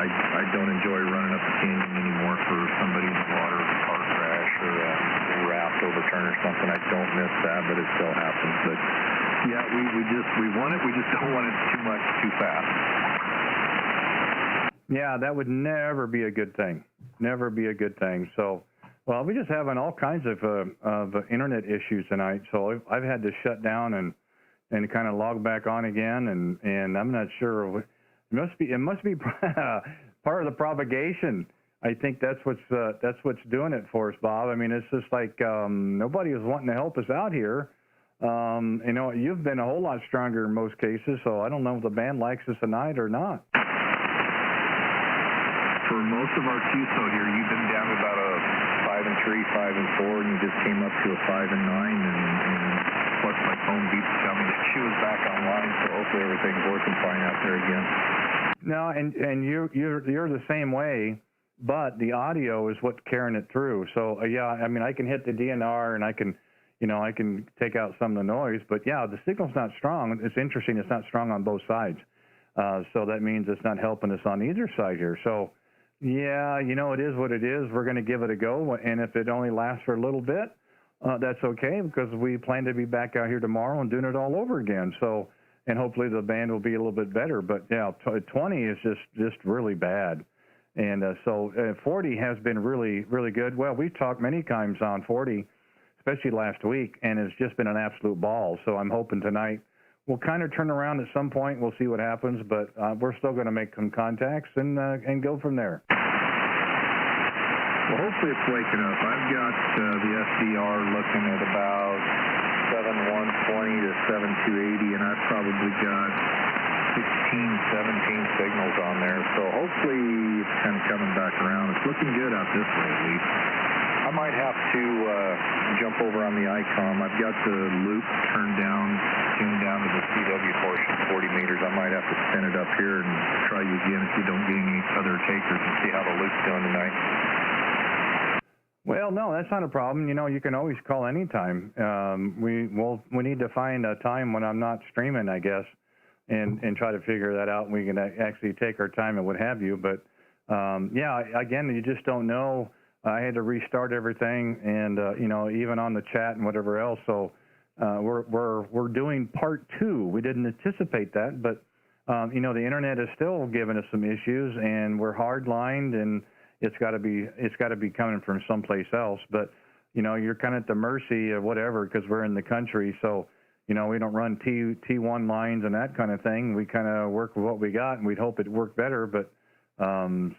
I don't enjoy running up the canyon anymore for somebody in the water, a car crash, or a raft overturn or something. I don't miss that, but it still happens. But yeah, we want it. We just don't want it too much, too fast. Yeah, that would never be a good thing. Never be a good thing. So, well, we're just having all kinds of internet issues tonight. So I've had to shut down and kind of log back on again, and I'm not sure. It must be part of the propagation. I think that's what's doing it for us, Bob. I mean, it's just like nobody is wanting to help us out here. You know, you've been a whole lot stronger in most cases, so I don't know if the band likes us tonight or not. For most of our QSO here, you've been down to about a 5-3, 5-4, and you just came up to a 5-9, and plus my phone beeps tell me that she was back online, so hopefully everything's working fine out there again. No, and you're the same way, but the audio is what's carrying it through. So yeah, I mean, I can hit the DNR and I can take out some of the noise, but yeah, the signal's not strong. It's interesting, it's not strong on both sides. So that means it's not helping us on either side here. So yeah, you know, it is what it is. We're going to give it a go, and if it only lasts for a little bit, that's okay, because we plan to be back out here tomorrow and doing it all over again. So, and hopefully the band will be a little bit better. But yeah, 20 is just really bad, and so 40 has been really, really good. Well, we've talked many times on 40, especially last week, and it's just been an absolute ball. So I'm hoping tonight we'll kind of turn around at some point. We'll see what happens, but we're still going to make some contacts and go from there. Well, hopefully it's waking up. I've got the SDR looking at about 7120 to 7280, and I've probably got 16, 17 signals on there. So hopefully it's kind of coming back around. It's looking good out this way, at least. I might have to jump over on the ICOM. I've got the loop tuned down to the CW portion, 40 meters. I might have to spin it up here and try you again if you don't get any other takers and see how the loop's doing tonight. Well, no, that's not a problem. You know, you can always call anytime. We need to find a time when I'm not streaming, I guess, and try to figure that out. We can actually take our time and what have you. But yeah, again, you just don't know. I had to restart everything, and you know, even on the chat and whatever else. So we're doing part 2. We didn't anticipate that, but you know, the internet is still giving us some issues, and we're hard-lined, and it's got to be coming from someplace else. But you know, you're kind of at the mercy of whatever, because we're in the country. So you know, we don't run T1 lines and that kind of thing. We kind of work with what we got, and we'd hope it worked better, but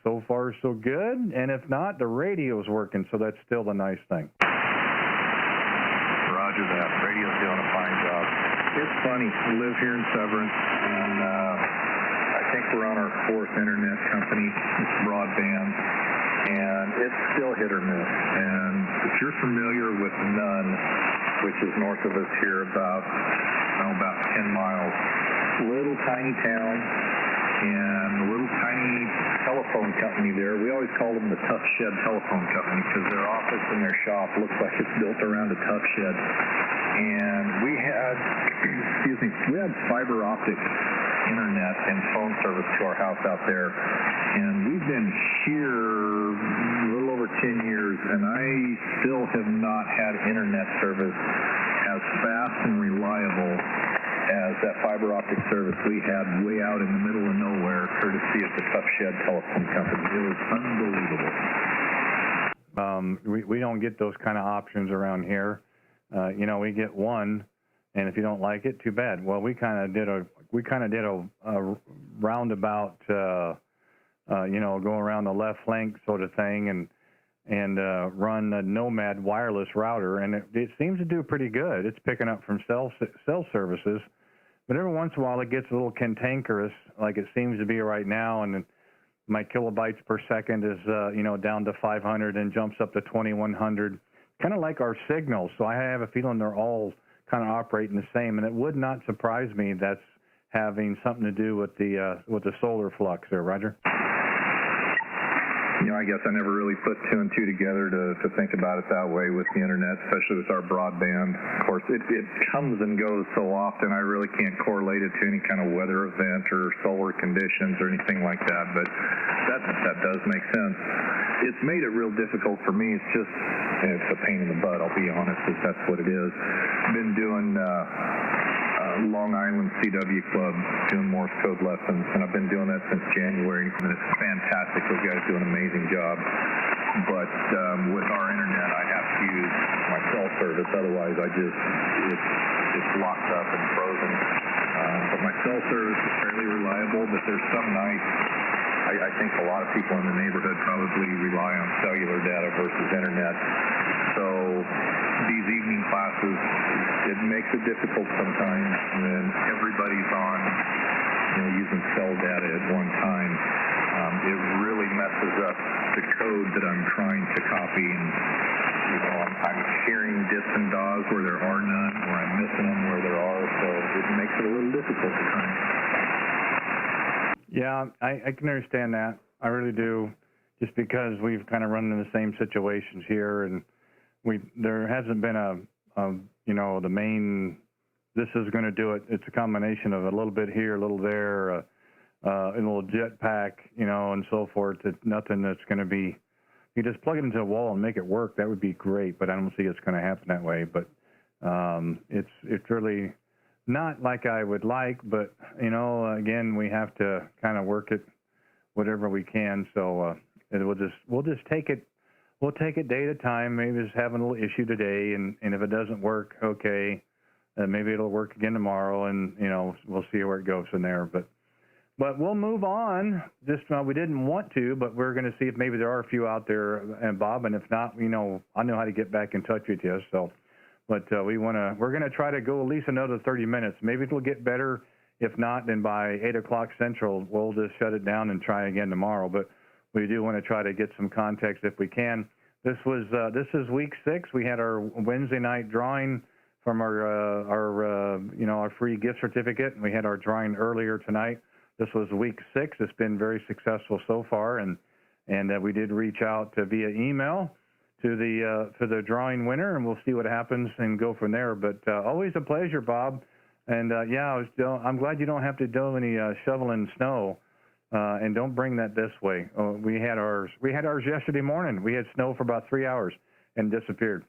so far so good. And if not, the radio's working, so that's still the nice thing. Roger that. Radio's doing a fine job. It's funny. We live here in Severance, and I think we're on our 4th internet company. It's broadband, and it's still hit or miss. And if you're familiar with Nunn, which is north of us here about 10 miles, little tiny town, and the little tiny telephone company there, we always call them the Tough Shed Telephone Company, because their office and their shop looks like it's built around a tough shed. And we had, we had fiber optic internet and phone service to our house out there. And we've been here a little over 10 years, and I still have not had internet service as fast and reliable as that fiber optic service we had way out in the middle of nowhere, courtesy of the Tough Shed Telephone Company. It was unbelievable. We don't get those kind of options around here. You know, we get one, and if you don't like it, too bad. Well, we kind of did a roundabout, you know, go around the left flank sort of thing, and run a Nomad wireless router, and it seems to do pretty good. It's picking up from cell services, but every once in a while it gets a little cantankerous, like it seems to be right now, and my kilobytes per second is you know, down to 500 and jumps up to 2100, kind of like our signals. So I have a feeling they're all kind of operating the same, and it would not surprise me that's having something to do with the solar flux there, Roger. I guess I never really put two and two together to think about it that way with the internet, especially with our broadband. Of course, it comes and goes so often, I really can't correlate it to any kind of weather event or solar conditions or anything like that, but that does make sense. It's made it real difficult for me. It's a pain in the butt, I'll be honest, if that's what it is. Been doing Long Island CW Club, doing Morse code lessons, and I've been doing that since January, and it's fantastic. Those guys do an amazing job. But with our internet, I have to use my cell service. Otherwise, it's locked up and frozen. But my cell service is fairly reliable, but there's some nights, I think a lot of people in the neighborhood probably rely on cellular data versus internet. So these evening classes, it makes it difficult sometimes when everybody's on, using cell data at one time. It really messes up the code that I'm trying to copy, and I'm hearing dits and dogs where there are none, or I'm missing them where there are, so it makes it a little difficult at times. Yeah, I can understand that. I really do, just because we've kind of run into the same situations here, and there hasn't been the main, this is going to do it. It's a combination of a little bit here, a little there, a little jetpack, and so forth. It's nothing that's going to be, you just plug it into a wall and make it work. That would be great, but I don't see it's going to happen that way. But it's really not like I would like, but again, we have to kind of work it whatever we can. So we'll just take it. We'll take it day at a time. Maybe just having a little issue today, and if it doesn't work, okay, maybe it'll work again tomorrow, and we'll see where it goes from there. But we'll move on. Just we didn't want to, but we're going to see if maybe there are a few out there, and Bob, and if not, I know how to get back in touch with you. So, but we're going to try to go at least another 30 minutes. Maybe it'll get better. If not, then by 8 o'clock Central, we'll just shut it down and try again tomorrow. But we do want to try to get some context if we can. This is week 6. We had our Wednesday night drawing from our free gift certificate, and we had our drawing earlier tonight. This was week 6. It's been very successful so far, and we did reach out via email to the drawing winner, and we'll see what happens and go from there. But always a pleasure, Bob. And I'm glad you don't have to do any shoveling snow. And don't bring that this way. We had ours yesterday morning. We had snow for about 3 hours and disappeared.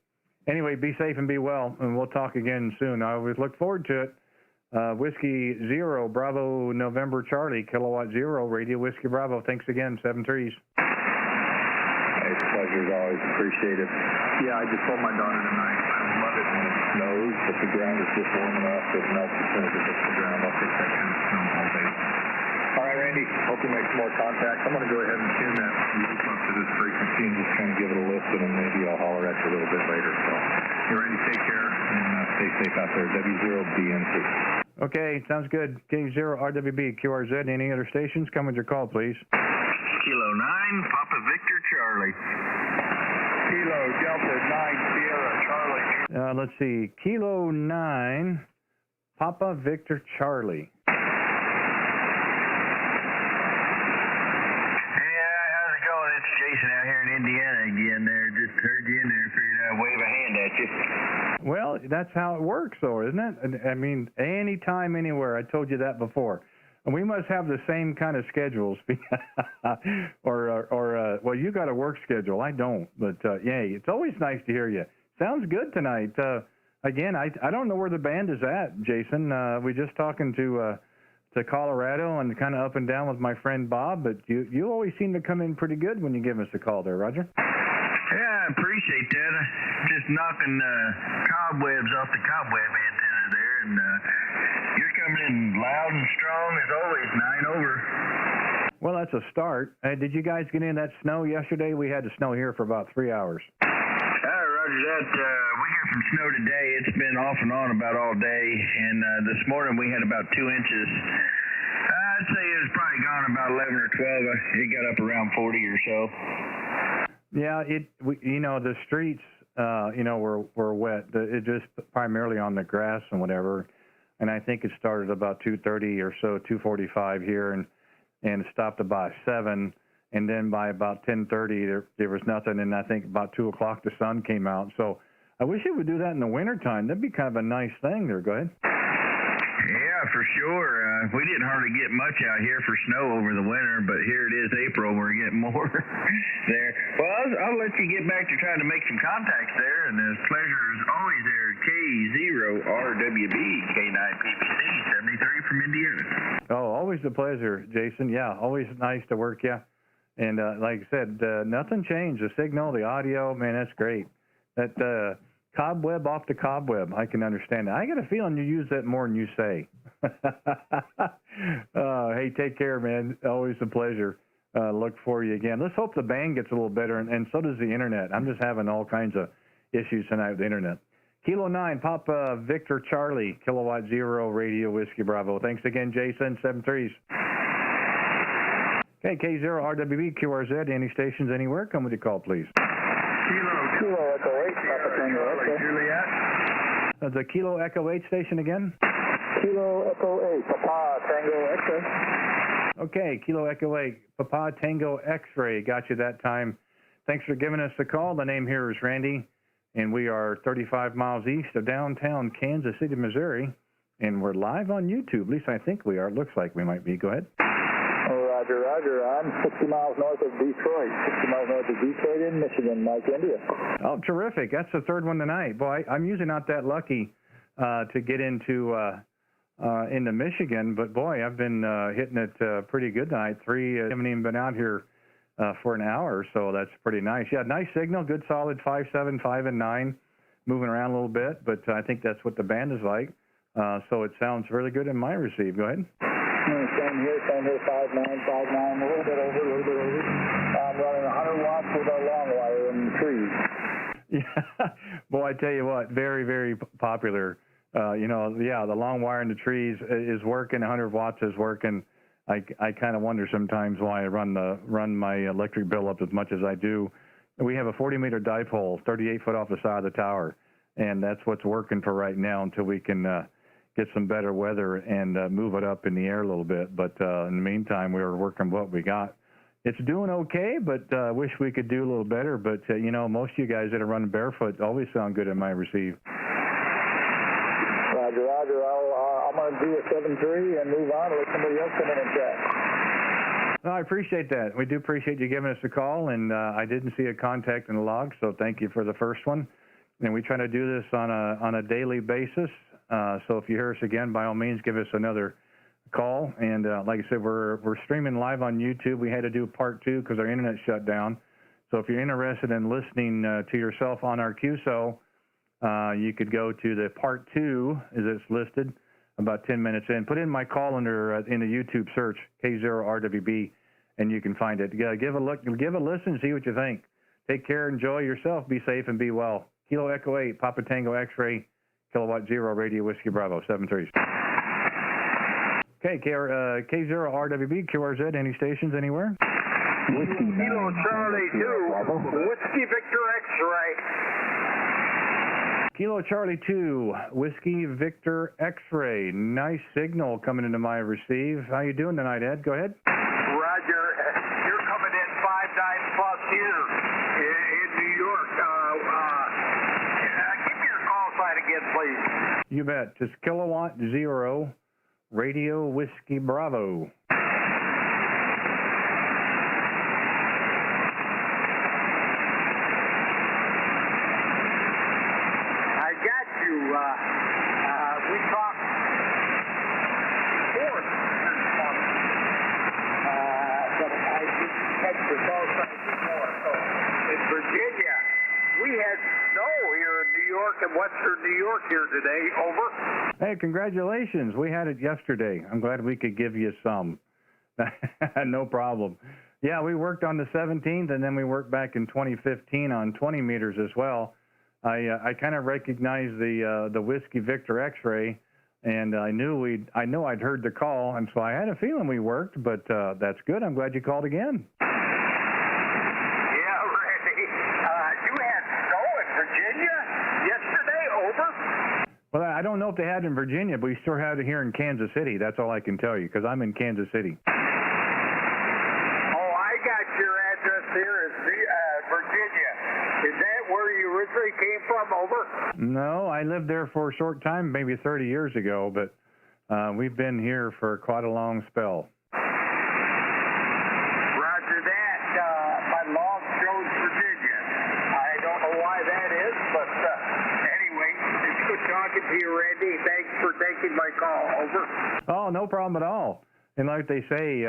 Anyway, be safe and be well, and we'll talk again soon. I always look forward to it. Whiskey 0, Bravo, November, Charlie, Kilowatt 0, Radio Whiskey Bravo. Thanks again, 7 trees. It's a pleasure as always. Appreciate it. Yeah, I just told my daughter tonight, I love it when it snows, but the ground is just warm enough. It melts as soon as it hits the ground. I'll take that kind of snow all day. All right, Randy, hope you make some more contact. I'm going to go ahead and tune that up to this frequency and just kind of give it a listen, and maybe I'll holler at you a little bit later. So, hey, Randy, take care, and stay safe out there. W0BNC. Okay, sounds good. K0RWB, QRZ. Any other stations? Come with your call, please. Kilo 9, Papa Victor Charlie. Kilo Delta 9 Sierra Charlie. Let's see. Kilo 9, Papa Victor Charlie. Jason out here in Indiana again there. Just heard you in there, figured I'd wave a hand at you. Well, that's how it works, though, isn't it? I mean, anytime, anywhere. I told you that before. And we must have the same kind of schedules. Well, you got a work schedule. I don't. But, yay, it's always nice to hear you. Sounds good tonight. Again, I don't know where the band is at, Jason. We're just talking to Colorado and kind of up and down with my friend Bob, but you always seem to come in pretty good when you give us a call there, Roger. Yeah, I appreciate that. Just knocking cobwebs off the cobweb antenna there, and you're coming in loud and strong as always, 9 over. Well, that's a start. Did you guys get in that snow yesterday? We had the snow here for about 3 hours. Roger that. We got some snow today. It's been off and on about all day, and this morning we had about 2 inches. I'd say it was probably gone about 11 or 12. It got up around 40 or so. Yeah, the streets, were wet. It just primarily on the grass and whatever. And I think it started about 2:30 or so, 2:45 here, and it stopped about 7. and then by about 10:30 there was nothing, and I think about 2 o'clock the sun came out. So I wish it would do that in the wintertime. That'd be kind of a nice thing there. Go ahead. Yeah, for sure. We didn't hardly get much out here for snow over the winter, but here it is April. We're getting more there. Well, I'll let you get back to trying to make some contacts there, and the pleasure is always there. K0RWB, K9PBC, 73 from Indiana. Oh, always a pleasure, Jason. Yeah, always nice to work you. And like I said, nothing changed. The signal, the audio, man, that's great. That cobweb off the cobweb, I can understand that. I got a feeling you use that more than you say. Hey, take care, man. Always a pleasure. Look for you again. Let's hope the band gets a little better, and so does the internet. I'm just having all kinds of issues tonight with the internet. Kilo 9, Papa Victor Charlie, Kilowatt 0, Radio Whiskey Bravo. Thanks again, Jason. 7-3s. Okay, K0RWB, QRZ, any stations anywhere? Come with your call, please. Kilo Echo 8, Papa Tango Echo. Juliet. The Kilo Echo 8 station again? Kilo Echo 8, Papa Tango X-ray. Okay, Kilo Echo 8, Papa Tango X-ray. Got you that time. Thanks for giving us the call. The name here is Randy, and we are 35 miles east of downtown Kansas City, Missouri, and we're live on YouTube. At least I think we are. It looks like we might be. Go ahead. Roger, Roger. I'm 60 miles north of Detroit, 60 miles north of Detroit in Michigan, Mike, India. Oh, terrific. That's the third one tonight. Boy, I'm usually not that lucky to get into Michigan, but boy, I've been hitting it pretty good tonight. Haven't even been out here for an hour, so that's pretty nice. Yeah, nice signal, good solid 5.7, 5 and 9, moving around a little bit, but I think that's what the band is like. So it sounds really good in my receive. Go ahead. Same here, 5.9, 5.9, a little bit over. I'm running 100 watts with a long wire in the trees. Yeah, boy, I tell you what, very, very popular. The long wire in the trees is working. 100 watts is working. I kind of wonder sometimes why I run my electric bill up as much as I do. We have a 40-meter dipole, 38 foot off the side of the tower, and that's what's working for right now until we can get some better weather and move it up in the air a little bit. But in the meantime, we were working what we got. It's doing okay, but wish we could do a little better. But, most of you guys that are running barefoot always sound good in my receive. Roger. I'm going to do a 7.3 and move on and let somebody else come in and chat. No, I appreciate that. We do appreciate you giving us a call, and I didn't see a contact in the log, so thank you for the first one. And we try to do this on a daily basis. So if you hear us again, by all means, give us another call. And like I said, we're streaming live on YouTube. We had to do part 2 because our internet shut down. So if you're interested in listening to yourself on our QSO, you could go to the part 2, as it's listed, about 10 minutes in. Put in my call in the YouTube search, K0RWB, and you can find it. Give a look, give a listen, see what you think. Take care, enjoy yourself, be safe, and be well. Kilo Echo 8, Papa Tango X-ray, Kilowatt 0, Radio Whiskey Bravo, 7-3s. Okay, K0RWB, QRZ, any stations anywhere? Kilo Charlie 2, Whiskey Victor X-ray. Kilo Charlie 2, Whiskey Victor X-ray. Nice signal coming into my receive. How you doing tonight, Ed? Go ahead. Roger. You're coming in 5.9 plus here in New York. Give me your call sign again, please. You bet. Just Kilowatt 0, Radio Whiskey Bravo. We talked before this morning, but I didn't catch the call sign before. So in Virginia, we had snow here in New York and Western New York here today. Over. Hey, congratulations. We had it yesterday. I'm glad we could give you some. No problem. Yeah, we worked on the 17th, and then we worked back in 2015 on 20 meters as well. I kind of recognized the Whiskey Victor X-ray, and I know I'd heard the call, and so I had a feeling we worked, but that's good. I'm glad you called again. Yeah, Randy. You had snow in Virginia yesterday, over? Well, I don't know if they had it in Virginia, but we still had it here in Kansas City. That's all I can tell you, because I'm in Kansas City. Oh, I got your Is that where you originally came from, over? No, I lived there for a short time, maybe 30 years ago, but we've been here for quite a long spell. Roger that. My log shows Virginia. I don't know why that is, but anyway, it's good talking to you, Randy. Thanks for taking my call. Over. Oh, no problem at all. And like they say,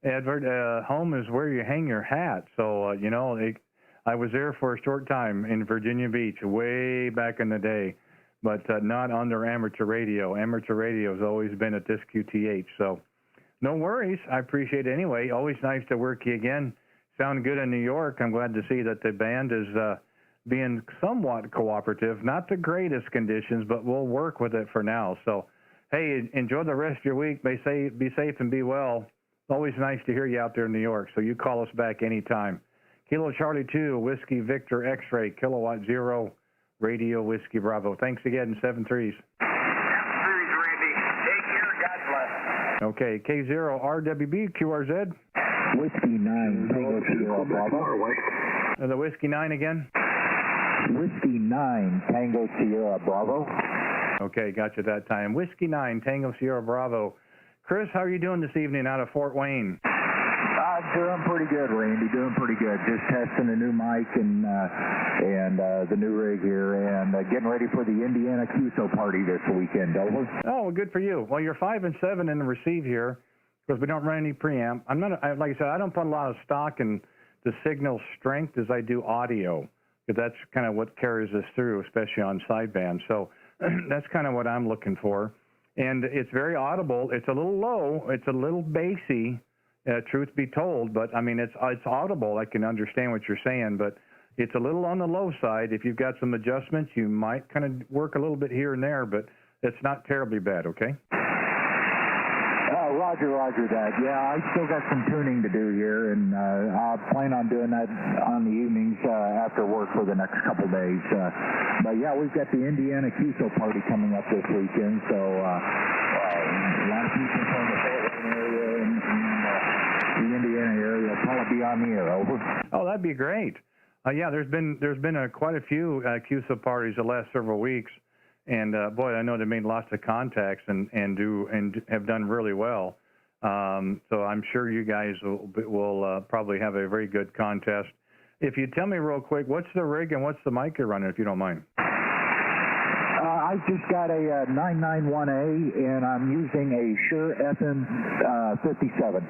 Edward, home is where you hang your hat. So, I was there for a short time in Virginia Beach, way back in the day, but not under amateur radio. Amateur radio has always been at this QTH. So no worries. I appreciate it anyway. Always nice to work you again. Sound good in New York. I'm glad to see that the band is being somewhat cooperative. Not the greatest conditions, but we'll work with it for now. So, hey, enjoy the rest of your week. Be safe and be well. Always nice to hear you out there in New York. So you call us back anytime. Kilo Charlie 2, Whiskey Victor X-Ray, Kilowatt 0, Radio Whiskey Bravo. Thanks again, 7-3s. Thanks, Randy. Take care. God bless. Okay, K0RWB, QRZ. Whiskey 9, Tango Sierra Bravo. The Whiskey 9 again? Whiskey 9, Tango Sierra Bravo. Okay, got you that time. Whiskey 9, Tango Sierra Bravo. Chris, how are you doing this evening out of Fort Wayne? Doing pretty good, Randy. Doing pretty good. Just testing a new mic and the new rig here, and getting ready for the Indiana QSO party this weekend. Over. Oh, well, good for you. Well, you're 5 and 7 in the receive here because we don't run any preamp. Like I said, I don't put a lot of stock in the signal strength as I do audio, because that's kind of what carries us through, especially on sideband. So that's kind of what I'm looking for. And it's very audible. It's a little low. It's a little bassy. Truth be told, but I mean, it's audible. I can understand what you're saying, but it's a little on the low side. If you've got some adjustments, you might kind of work a little bit here and there, but it's not terribly bad, okay? Roger that. Yeah, I still got some tuning to do here, and I plan on doing that on the evenings after work for the next couple days. But yeah, we've got the Indiana QSO party coming up this weekend, so a lot of people from the Fort Wayne area and the Indiana area will probably be on the air. Over. Oh, that'd be great. Yeah, there's been quite a few QSO parties the last several weeks. And boy, I know they made lots of contacts and have done really well. So I'm sure you guys will probably have a very good contest. If you tell me real quick, what's the rig and what's the mic you're running, if you don't mind? I've just got a 991A, and I'm using a Shure FM 57.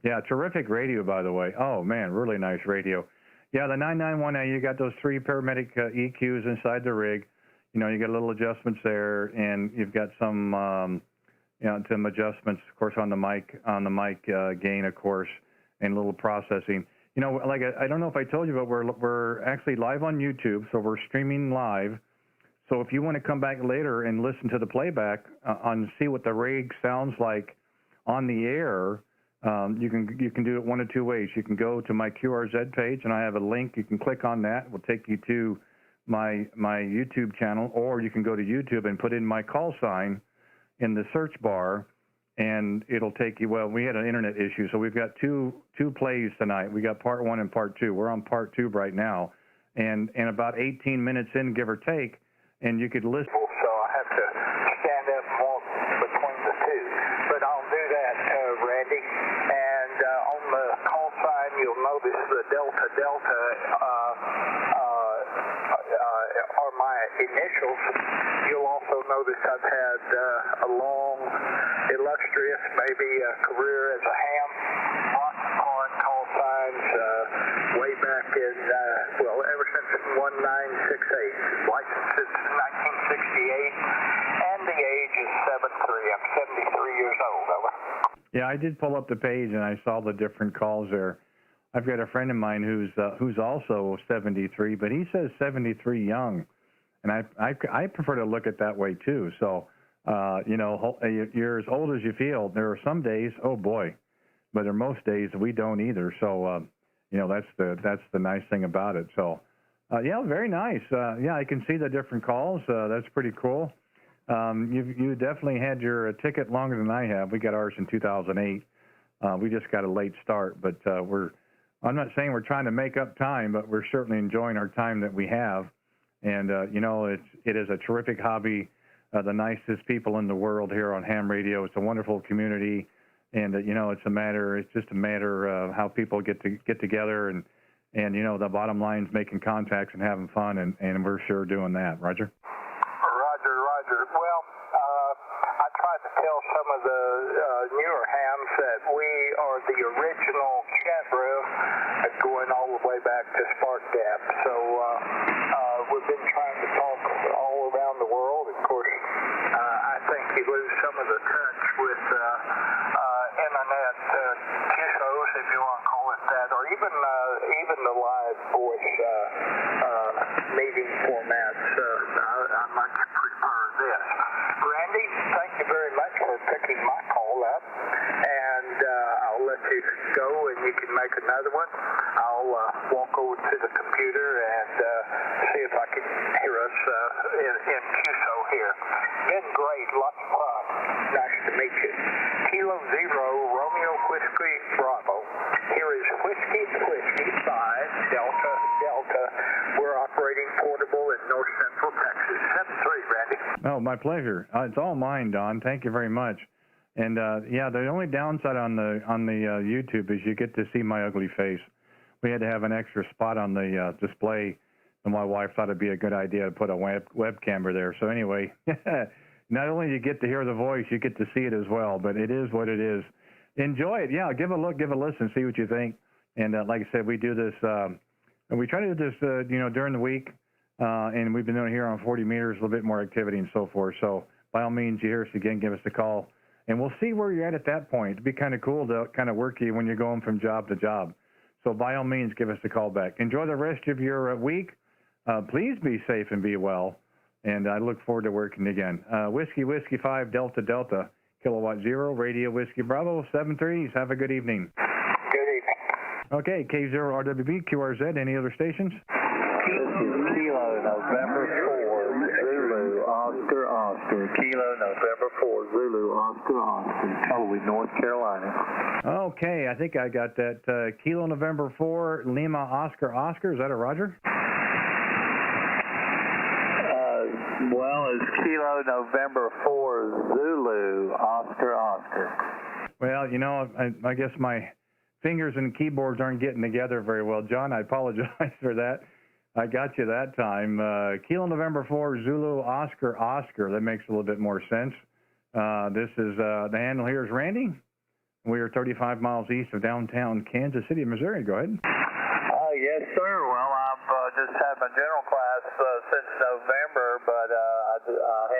Yeah, terrific radio, by the way. Oh man, really nice radio. Yeah, the 991A, you got those 3 paramedic EQs inside the rig. You got little adjustments there, and you've got some, some adjustments, of course, on the mic gain, of course, and a little processing. Like I don't know if I told you, but we're actually live on YouTube, so we're streaming live. So if you want to come back later and listen to the playback see what the rig sounds like on the air, you can do it one of 2 ways. You can go to my QRZ page, and I have a link. You can click on that. It will take you to my YouTube channel, or you can go to YouTube and put in my call sign in the search bar, and it'll take you. Well, we had an internet issue, so we've got two plays tonight. We got part 1 and part 2. We're on part 2 right now, and about 18 minutes in, give or take, and you could listen. So I have to stand up and walk between the two, but I'll do that, Randy. And on the call sign, you'll notice the Delta. Are my initials. You'll also notice I've had a long, illustrious, maybe a career as a ham. Lots of foreign call signs way back in, ever since 1968. Licensed since 1968, and the age is 73. I'm 73 years old, over. Yeah, I did pull up the page, and I saw the different calls there. I've got a friend of mine who's also 73, but he says 73 young, and I prefer to look at it that way too. So, you're as old as you feel. There are some days, oh boy, but there are most days we don't either. So, that's the nice thing about it. So, yeah, very nice. Yeah, I can see the different calls. That's pretty cool. You definitely had your ticket longer than I have. We got ours in 2008. We just got a late start, but I'm not saying we're trying to make up time, but we're certainly enjoying our time that we have. And, it is a terrific hobby. The nicest people in the world here on ham radio. It's a wonderful community. And, it's just a matter of how people get together and the bottom line is making contacts and having fun. And we're sure doing that. Roger? Roger. Well, I tried to tell some of the newer hams that we are the original chat room going all the way back to Spark Gap. So we've been trying to talk all around the world. Of course, I think you lose some of the touch with internet QSOs, if you want to call it that, or even the live voice meeting formats. I much prefer this. Randy, thank you very much for picking my call up, and I'll let you go and you can make another one. I'll walk over to the computer and see if I can hear us in QSO here. Been great, lots of fun. Nice to meet you. Kilo Zero, Romeo Whiskey Bravo. Here is Whiskey 5 Delta Delta. We're operating portable in north central Texas. 7-3, Randy. Oh, my pleasure. It's all mine, Don. Thank you very much. And the only downside on the YouTube is you get to see my ugly face. We had to have an extra spot on the display, and my wife thought it'd be a good idea to put a webcam there. So anyway, not only do you get to hear the voice, you get to see it as well. But it is what it is. Enjoy it. Yeah, give a look, give a listen, see what you think. And like I said, we do this, and we try to do this, during the week. And we've been doing it here on 40 meters, a little bit more activity and so forth. So by all means, you hear us again, give us a call. And we'll see where you're at that point. It'd be kind of cool to kind of work you when you're going from job to job. So by all means, give us a call back. Enjoy the rest of your week. Please be safe and be well. And I look forward to working again. Whiskey 5 Delta Delta, Kilowatt 0, Radio Whiskey Bravo, 7-3. Have a good evening. Good evening. Okay, K0RWB, QRZ, any other stations? Kilo November 4 Zulu Oscar. Kilo November 4 Zulu Oscar. Holy, North Carolina. Okay, I think I got that. Kilo November 4 Lima Oscar. Is that a Roger? Well, it's Kilo November 4 Zulu Oscar. Well, I guess my fingers and keyboards aren't getting together very well. John, I apologize for that. I got you that time. Kilo November 4 Zulu Oscar. That makes a little bit more sense. This is the handle here is Randy. We are 35 miles east of downtown Kansas City, Missouri. Go ahead. Yes, sir. Well, I've just had my general class since November, but I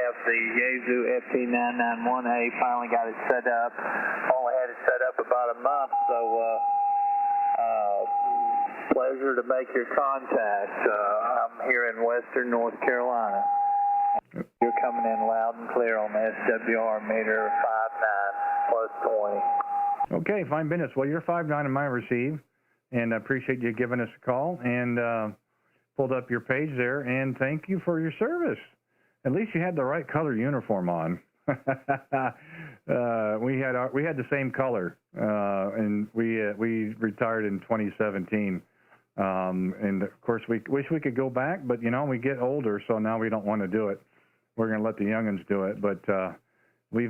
have the Yaesu FT991A. Finally got it set up. Only had it set up about a month, so pleasure to make your contact. I'm here in western North Carolina. You're coming in loud and clear on the SWR meter 59 +20. Okay, 5 minutes. Well, you're 5.9 on my receive, and I appreciate you giving us a call and pulled up your page there. And thank you for your service. At least you had the right color uniform on. We had the same color, and we retired in 2017. And of course, we wish we could go back, but we get older, so now we don't want to do it. We're going to let the youngins do it. But we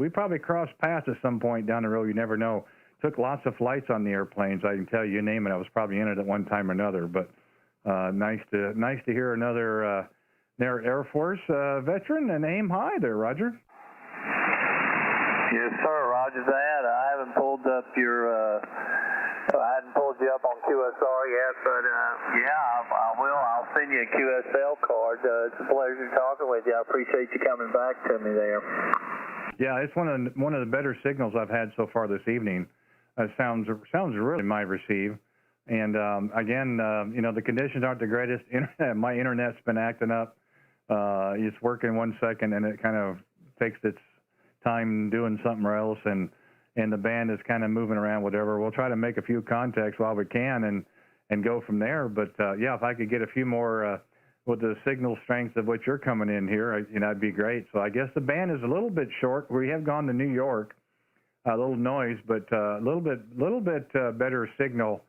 probably crossed paths at some point down the road. You never know. Took lots of flights on the airplanes. I can tell you, name it. I was probably in it at one time or another. But nice to hear another Air Force veteran and aim high there, Roger. Yes, sir. Roger that. I haven't pulled up I hadn't pulled you up on QSR yet, but I will. I'll send you a QSL card. It's a pleasure talking with you. I appreciate you coming back to me there. Yeah, it's one of the better signals I've had so far this evening. It sounds really my receive. And again, the conditions aren't the greatest. My internet's been acting up. It's working 1 second, and it kind of takes its time doing something else, and the band is kind of moving around, whatever. We'll try to make a few contacts while we can and go from there. But, if I could get a few more with the signal strength of what you're coming in here, that'd be great. So I guess the band is a little bit short. We have gone to New York. a little noise, but a little bit better signal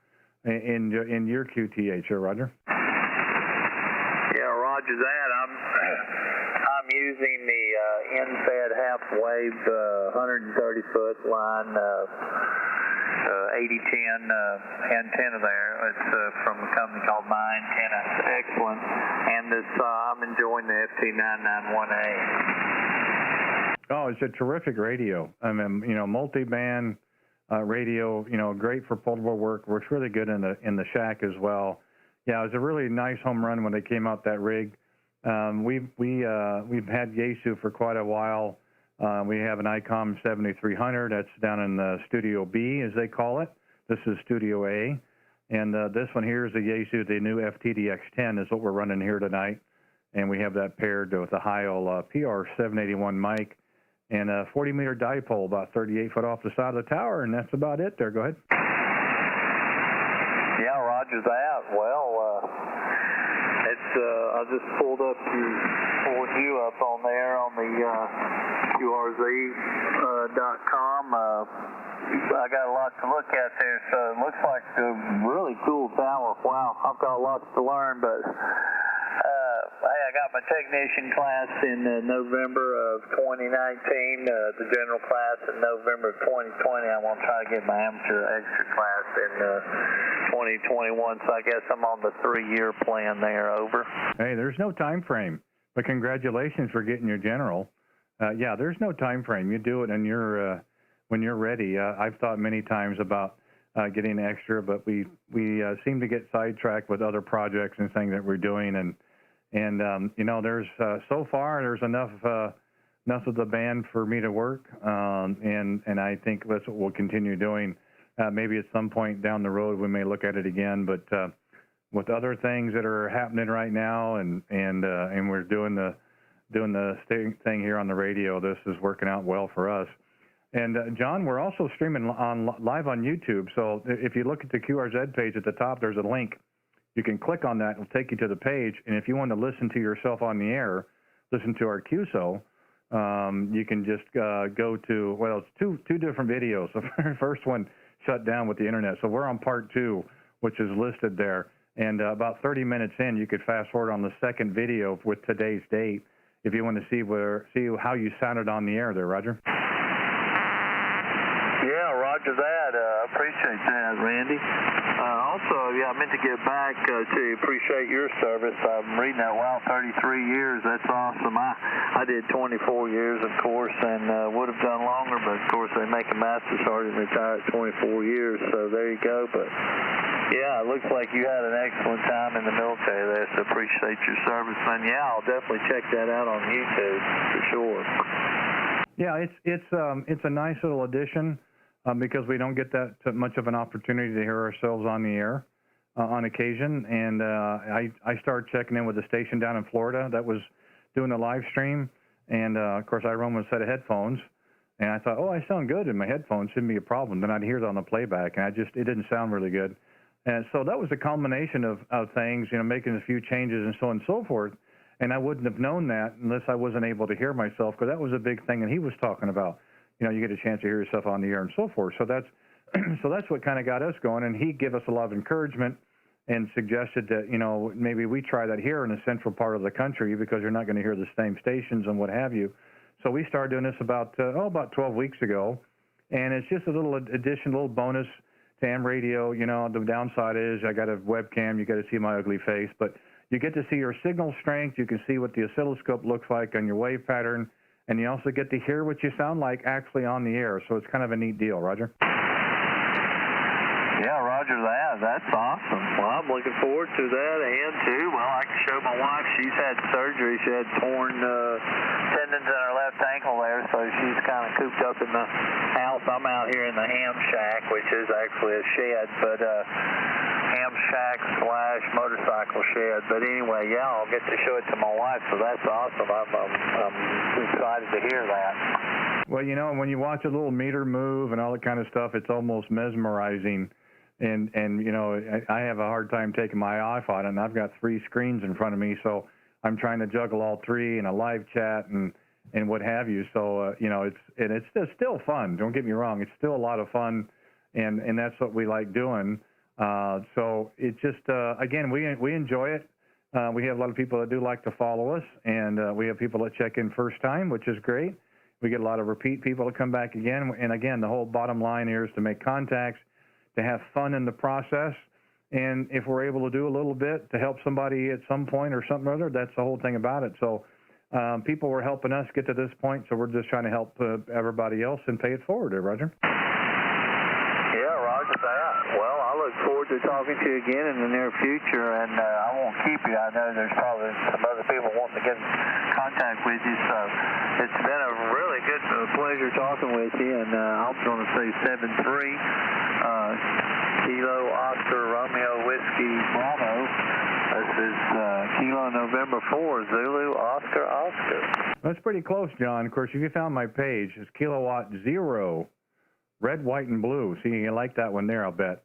in your QTH, Roger. Yeah, Roger that. I'm using the end-fed half-wave 130-foot line 8010 antenna there. It's from a company called My Antenna. It's excellent. And this I'm enjoying the FT991A. Oh, it's a terrific radio. I mean, multi-band radio. Great for portable work. Works really good in the shack as well. Yeah, it was a really nice home run when they came out that rig. We've had Yaesu for quite a while. We have an ICOM 7300 that's down in Studio B, as they call it. This is Studio A, and this one here is the Yaesu, the new FTDX10 is what we're running here tonight, and we have that paired with a Heil PR781 mic and a 40-meter dipole, about 38 foot off the side of the tower, and that's about it. There, go ahead. Yeah, Roger that. Well, I just pulled you up on there on the K0RWB.com. I got a lot to look at there, so it looks like a really cool tower. Wow, I've got lots to learn, but hey, I got my technician class in November of 2019, the general class in November of 2020. I'm going to try to get my amateur extra class in 2021, so I guess I'm on the 3-year plan there. Over. Hey, there's no time frame, but congratulations for getting your general. Yeah, there's no time frame. You do it and when you're ready. I've thought many times about getting extra, but we seem to get sidetracked with other projects and things that we're doing, and there's so far there's enough of the band for me to work, and I think that's what we'll continue doing. Maybe at some point down the road we may look at it again, but with other things that are happening right now, and we're doing the thing here on the radio, this is working out well for us. And John, we're also streaming live on YouTube. So if you look at the QRZ page at the top, there's a link. You can click on that; it'll take you to the page. And if you want to listen to yourself on the air, listen to our QSO, you can just go to, well, it's two different videos. The first one shut down with the internet, so we're on part 2, which is listed there. And about 30 minutes in, you could fast forward on the second video with today's date if you want to see how you sounded on the air there, Roger. Yeah, Roger that. Appreciate that, Randy. Also, I meant to get back to appreciate your service. I'm reading that. Wow, 33 years. That's awesome. I did 24 years, of course, and would have done longer, but of course they make a master sergeant retire at 24 years. So there you go. But yeah, it looks like you had an excellent time in the military there. So appreciate your service, and yeah, I'll definitely check that out on YouTube for sure. Yeah, it's a nice little addition. Because we don't get that much of an opportunity to hear ourselves on the air on occasion. And I started checking in with the station down in Florida that was doing the live stream. And, of course, I run with a set of headphones. And I thought, oh, I sound good in my headphones. Shouldn't be a problem. Then I'd hear it on the playback, and it didn't sound really good. And so that was a combination of things, making a few changes and so on and so forth. And I wouldn't have known that unless I wasn't able to hear myself, because that was a big thing that he was talking about. You get a chance to hear yourself on the air and so forth. So that's what kind of got us going. And he gave us a lot of encouragement and suggested that, maybe we try that here in the central part of the country, because you're not going to hear the same stations and what have you. So we started doing this about 12 weeks ago. And it's just a little addition, a little bonus to AM radio. The downside is I got a webcam. You got to see my ugly face. But you get to see your signal strength. You can see what the oscilloscope looks like on your wave pattern. And you also get to hear what you sound like actually on the air. So it's kind of a neat deal, Roger. Yeah, Roger that. That's awesome. Well, I'm looking forward to that. And, too, well, I can show my wife. She's had surgery. She had torn tendons in her left ankle there, so she's kind of cooped up in the house. I'm out here in the ham shack, which is actually a shed, but ham shack / motorcycle shed. But anyway, yeah, I'll get to show it to my wife, so that's awesome. I'm excited to hear that. Well, when you watch a little meter move and all that kind of stuff, it's almost mesmerizing. And I have a hard time taking my eye off on it, and I've got 3 screens in front of me, so I'm trying to juggle all 3 and a live chat and and what have you. So it's still fun. Don't get me wrong. It's still a lot of fun, and that's what we like doing. So it just again, we enjoy it. We have a lot of people that do like to follow us, and we have people that check in first time, which is great. We get a lot of repeat people to come back again. And again, the whole bottom line here is to make contacts, to have fun in the process. And if we're able to do a little bit to help somebody at some point or something or other, that's the whole thing about it. So people were helping us get to this point, so we're just trying to help everybody else and pay it forward there, Roger. Yeah, Roger that. Well, I look forward to talking to you again in the near future, and I won't keep you. I know there's probably some other people wanting to get in contact with you, so it's been a really good pleasure talking with you, and I'm going to say 7-3. Kilo Oscar Romeo Whiskey Bravo. This is Kilo November 4 Zulu Oscar Oscar. That's pretty close, John. Of course, if you found my page, it's Kilowatt 0, red, white, and blue. See, you like that one there, I'll bet.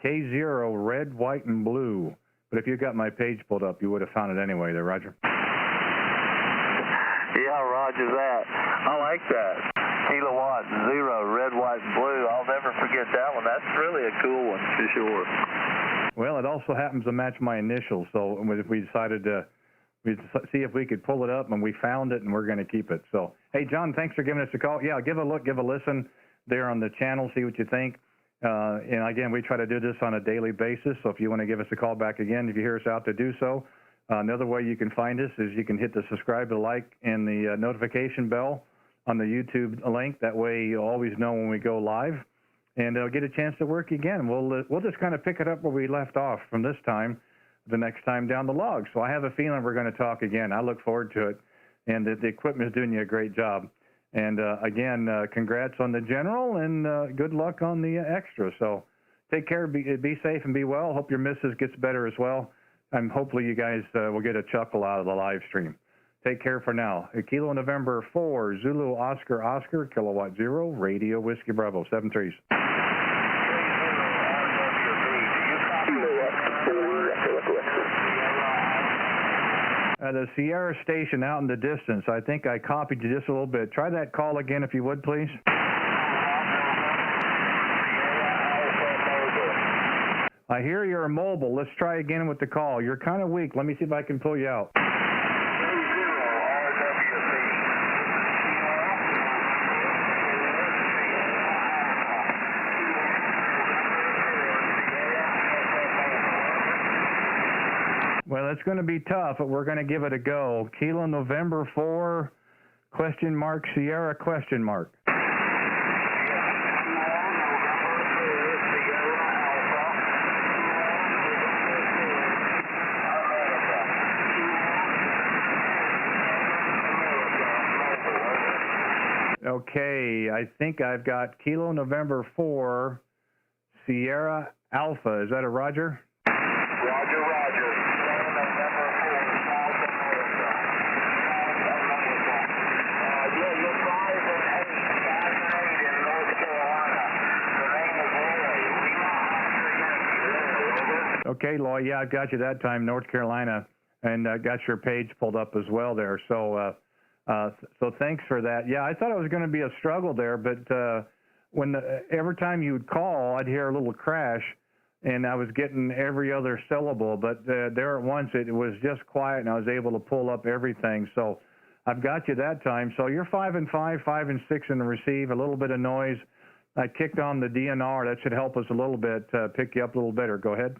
K0, red, white, and blue. But if you got my page pulled up, you would have found it anyway there, Roger. Yeah, Roger that. I like that. Kilowatt 0, red, white, and blue. I'll never forget that one. That's really a cool one, for sure. Well, it also happens to match my initials, so we decided to see if we could pull it up, and we found it, and we're going to keep it. So, hey, John, thanks for giving us a call. Yeah, give a look, give a listen there on the channel, see what you think. And, again, we try to do this on a daily basis, so if you want to give us a call back again, if you hear us out to do so. Another way you can find us is you can hit the subscribe, the like, and the notification bell on the YouTube link. That way you'll always know when we go live, and get a chance to work again. We'll just kind of pick it up where we left off from this time, the next time down the log. So I have a feeling we're going to talk again. I look forward to it, and the equipment is doing you a great job. And again, congrats on the general, and good luck on the extra. So take care, be safe, and be well. Hope your missus gets better as well. And hopefully you guys will get a chuckle out of the live stream. Take care for now. Kilo November 4, Zulu Oscar Oscar, Kilowatt 0, Radio Whiskey Bravo, 7-3s. The Sierra station out in the distance. I think I copied you just a little bit. Try that call again if you would, please. I hear you're mobile. Let's try again with the call. You're kind of weak. Let me see if I can pull you out. Well, it's going to be tough, but we're going to give it a go. Kilo November 4, question mark, Sierra, question mark. Okay, I think I've got Kilo November 4, Sierra Alpha. Is that a Roger? Roger, Roger. November 4, you're 5-8 in North Carolina. The name is Loy. Okay, Loy, yeah, I've got you that time, North Carolina, and I got your page pulled up as well there. So thanks for that. Yeah, I thought it was going to be a struggle there, but every time you would call, I'd hear a little crash, and I was getting every other syllable. But there at once, it was just quiet, and I was able to pull up everything. So I've got you that time. So you're 5-5, 5-6 in the receive, a little bit of noise. I kicked on the DNR. That should help us a little bit, pick you up a little better. Go ahead.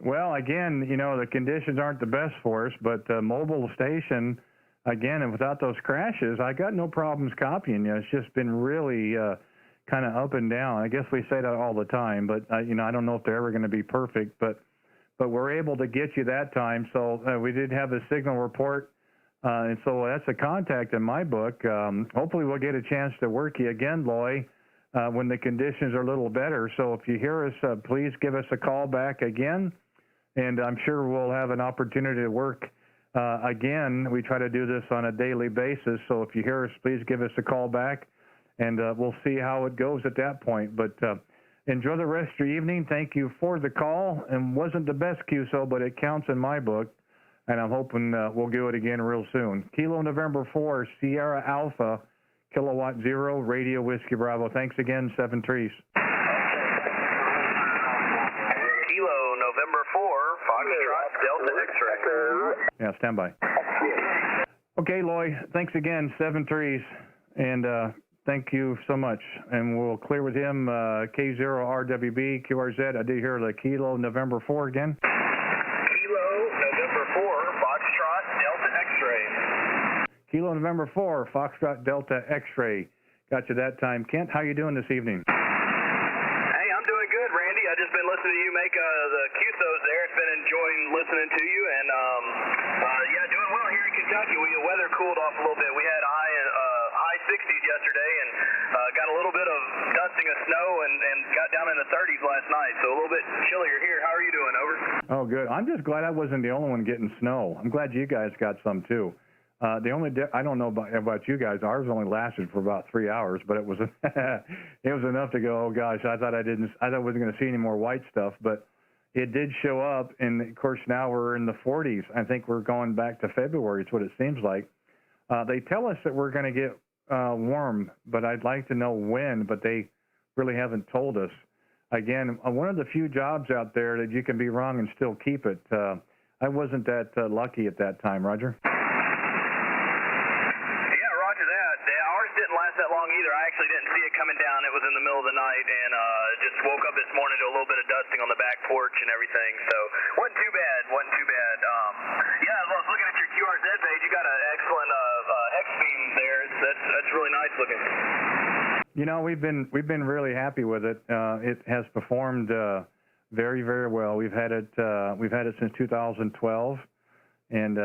Well, again, the conditions aren't the best for us, but mobile station, again, and without those crashes, I got no problems copying you. It's just been really kind of up and down. I guess we say that all the time, but, I don't know if they're ever going to be perfect, but we're able to get you that time. So we did have a signal report And so that's a contact in my book. Hopefully we'll get a chance to work you again, Loy, when the conditions are a little better. So if you hear us, please give us a call back again, and I'm sure we'll have an opportunity to work again. We try to do this on a daily basis, so if you hear us, please give us a call back, and we'll see how it goes at that point. But enjoy the rest of your evening. Thank you for the call, and wasn't the best QSO, but it counts in my book, and I'm hoping we'll do it again real soon. Kilo November 4, Sierra Alpha, Kilowatt 0, Radio Whiskey Bravo. Thanks again, 7 Trees. Kilo November 4, Foxtrot Delta X-ray. Yeah, stand by. Okay, Loy, thanks again, 7 Trees, and thank you so much. And we'll clear with him, K0RWB, QRZ. I did hear the Kilo November 4 again. Kilo November 4, Foxtrot Delta X-ray. Kilo November 4, Foxtrot Delta X-ray. Got you that time. Kent, how you doing this evening? Hey, I'm doing good, Randy. I've just been listening to you make the QSOs there. It's been enjoying listening to you, and yeah, doing well here in Kentucky. The weather cooled off a little bit. We had high 60s yesterday, and got a little bit of dusting of snow, and got down in the 30s last night. So a little bit chillier here. How are you doing? Over. Oh, good. I'm just glad I wasn't the only one getting snow. I'm glad you guys got some too. The only I don't know about you guys. Ours only lasted for about 3 hours, but it was it was enough to go. Oh gosh, I thought I wasn't going to see any more white stuff, but it did show up. And of course now we're in the 40s. I think we're going back to February. It's what it seems like. They tell us that we're going to get warm, but I'd like to know when. But they really haven't told us. Again, one of the few jobs out there that you can be wrong and still keep it. I wasn't that lucky at that time, Roger. Didn't last that long either. I actually didn't see it coming down. It was in the middle of the night, and just woke up this morning to a little bit of dusting on the back porch and everything. So wasn't too bad. Yeah, I was looking at your QRZ page. You got an excellent hex beam there. That's really nice looking. You know, we've been really happy with it. It has performed very, very well. We've had it since 2012, and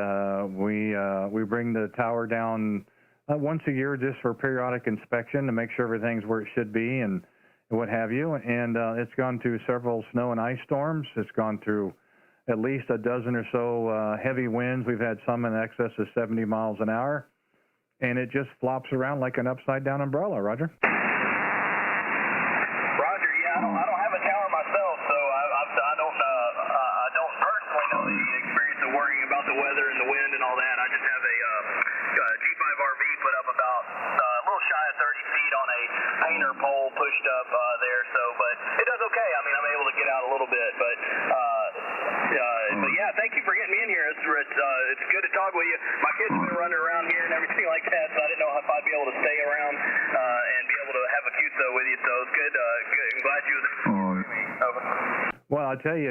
we bring the tower down once a year just for periodic inspection to make sure everything's where it should be and what have you. And it's gone through several snow and ice storms. It's gone through at least a dozen or so heavy winds. We've had some in excess of 70 miles an hour. And it just flops around like an upside-down umbrella, Roger. Roger, yeah, I don't have a tower myself, so I don't personally know the experience of worrying about the weather and the wind and all that. I just have a G5RV put up about a little shy of 30 feet on a painter pole pushed up there, but it does okay. I mean, I'm able to get out a little bit, but yeah, thank you for getting me in here. It's good to talk with you. My kids have been running around here and everything like that, so I didn't know if I'd be able to stay around and be able to have a QSO with you, so it's good. I'm glad you was able to hear me. Over. Well, I'll tell you,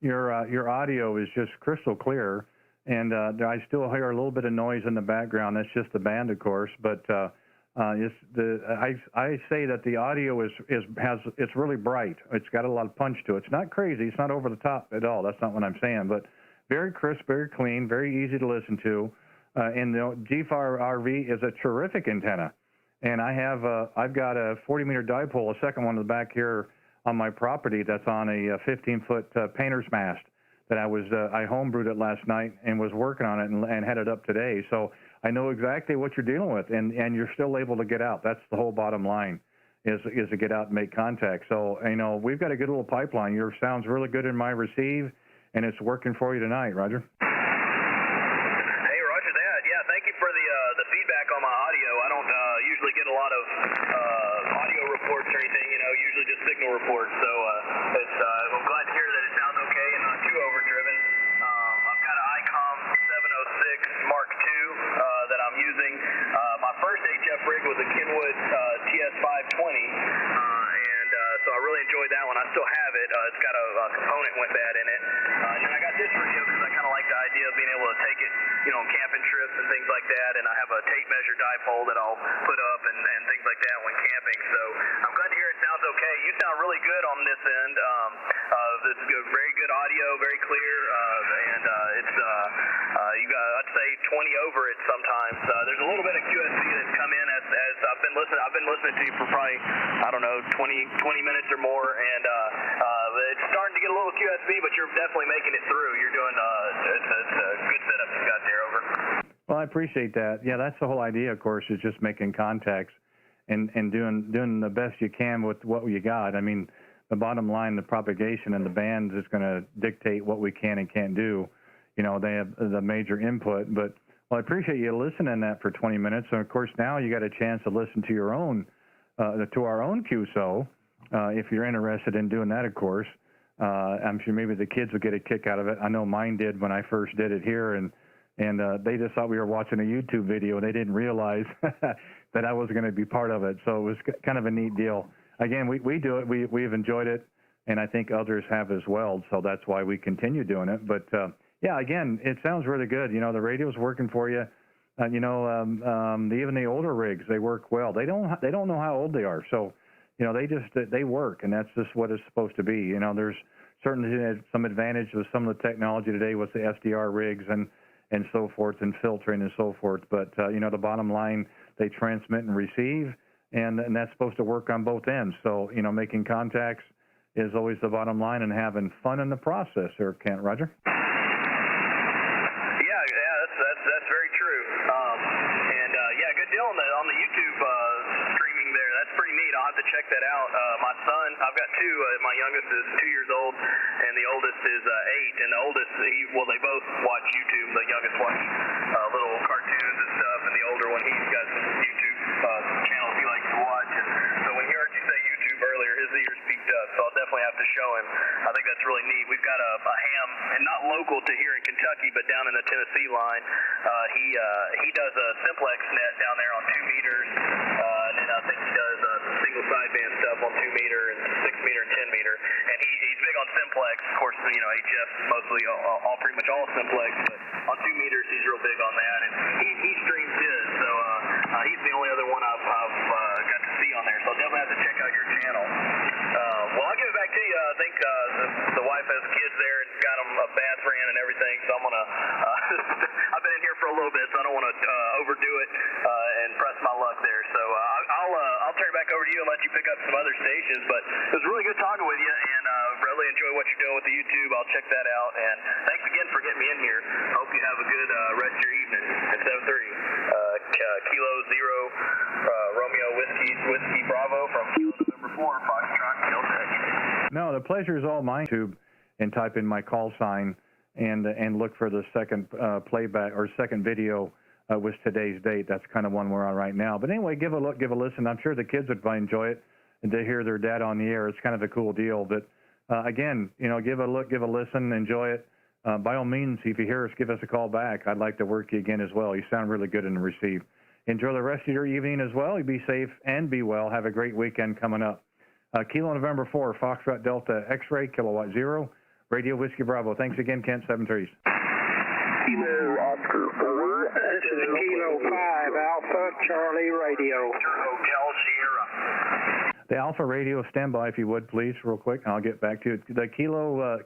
your audio is just crystal clear. And I still hear a little bit of noise in the background. That's just the band, of course. But I say that the audio it's really bright. It's got a lot of punch to it. It's not crazy. It's not over the top at all. That's not what I'm saying. But very crisp, very clean, very easy to listen to. And the G5RW is a terrific antenna. And I've got a 40-meter dipole, a second one in the back here on my property that's on a 15-foot painter's mast. That I homebrewed it last night and was working on it and had it up today. So I know exactly what you're dealing with, and you're still able to get out. That's the whole bottom line, is to get out and make contact. So, you know, we've got a good little pipeline. Your sound's really good in my receive, and it's working for you tonight, Roger. Hey, Roger that. Yeah, thank you for the feedback on my audio. I don't usually get a lot of audio reports or anything, usually just signal reports. So I'm glad to hear that it sounds okay and not too overdriven. I've got an ICOM 706 Mark II that I'm using. My first HF rig was a Kenwood TS520, and so I really enjoyed that one. I still have it. It's got a component went bad in it. And then I got this radio because I kind of like the idea of being able to take it, on camping trips and things like that. And I have a tape measure dipole that I'll put up and things like that when camping. So I'm glad to hear it sounds okay. You sound really good on this end. It's good, very good audio, very clear, and it's you got, I'd say 20 over it sometimes. There's a little bit of QSC that's come in as I've been listening to you for probably, I don't know, 20 minutes or more, and it's starting to get a little QSB, but you're definitely making it through. You're doing it's a good setup you've got there. Over. Well, I appreciate that. Yeah, that's the whole idea, of course, is just making contacts and doing the best you can with what you got. I mean, the bottom line, the propagation and the bands is going to dictate what we can and can't do. You know, they have the major input, but well, I appreciate you listening to that for 20 minutes. And of course, now you got a chance to listen to your own, to our own QSO, if you're interested in doing that, of course. I'm sure maybe the kids will get a kick out of it. I know mine did when I first did it here, and they just thought we were watching a YouTube video, and they didn't realize that I was going to be part of it. So it was kind of a neat deal. Again, we do it. We've enjoyed it, and I think others have as well. So that's why we continue doing it. But yeah, again, it sounds really good. You know, the radio's working for you. You know, even the older rigs, they work well. They don't know how old they are. So, you know, they work, and that's just what it's supposed to be. You know, there's certainly some advantage with some of the technology today with the SDR rigs and so forth, and filtering and so forth. But, you know, the bottom line, they transmit and receive, and that's supposed to work on both ends. So, you know, making contacts is always the bottom line, and having fun in the process there, Kent. Roger? That's very true. Yeah, good deal on the YouTube streaming there. That's pretty neat. I'll have to check that out. My son, I've got two. My youngest is 2 years old, and the oldest is 8. And the oldest, they both watch YouTube. The youngest watch little cartoons and stuff, and the older one, he's got some YouTube channels he likes to watch. And so when he heard you say YouTube earlier, his ears peaked up. So I'll definitely have to show him. I think that's really neat. We've got a ham, and not local to here in Kentucky, but down in the Tennessee line. He does a simplex net down there on 2 meters, and then I think he does single sideband stuff on 2 meter and 6 meter and 10 meter. And he's big on simplex. Of course, you know, HF mostly all pretty much all simplex, but on 2 meters he's real big on that. And he streams his, so he's the only other one I've got to see on there. So I'll definitely have to check out your channel. Well, I'll give it back to you. I think the wife has kids there and got them a bath ran and everything, so I'm gonna. I've been in here for a little bit, so I don't want to overdo it and press my luck there. So I'll turn it back over to you and let you pick up some other stations. But it was really good talking with you, and really enjoy what you're doing with the YouTube. I'll check that out, and thanks again for getting me in here. Hope you have a good rest of your evening at 7:30. Kilo 0 Romeo Whiskey Bravo from Kilo November 4 Foxtrot Delta. No, the pleasure is all mine. YouTube and type in my call sign and look for the second playback or second video with today's date. That's kind of one we're on right now. But anyway, give a look, give a listen. I'm sure the kids would enjoy it, and to hear their dad on the air, it's kind of a cool deal. But again, you know, give a look, give a listen, enjoy it. By all means, if you hear us, give us a call back. I'd like to work you again as well. You sound really good in the receive. Enjoy the rest of your evening as well. You be safe and be well. Have a great weekend coming up. Kilo November 4, Foxtrot Delta X-Ray, Kilowatt 0, Radio Whiskey Bravo. Thanks again, Kent, 730s. Kilo Oscar 4. This is Kilo 5, Alpha Charlie Radio. Hotel Sierra. The Alpha Radio, stand by if you would, please, real quick. I'll get back to you. The Kilo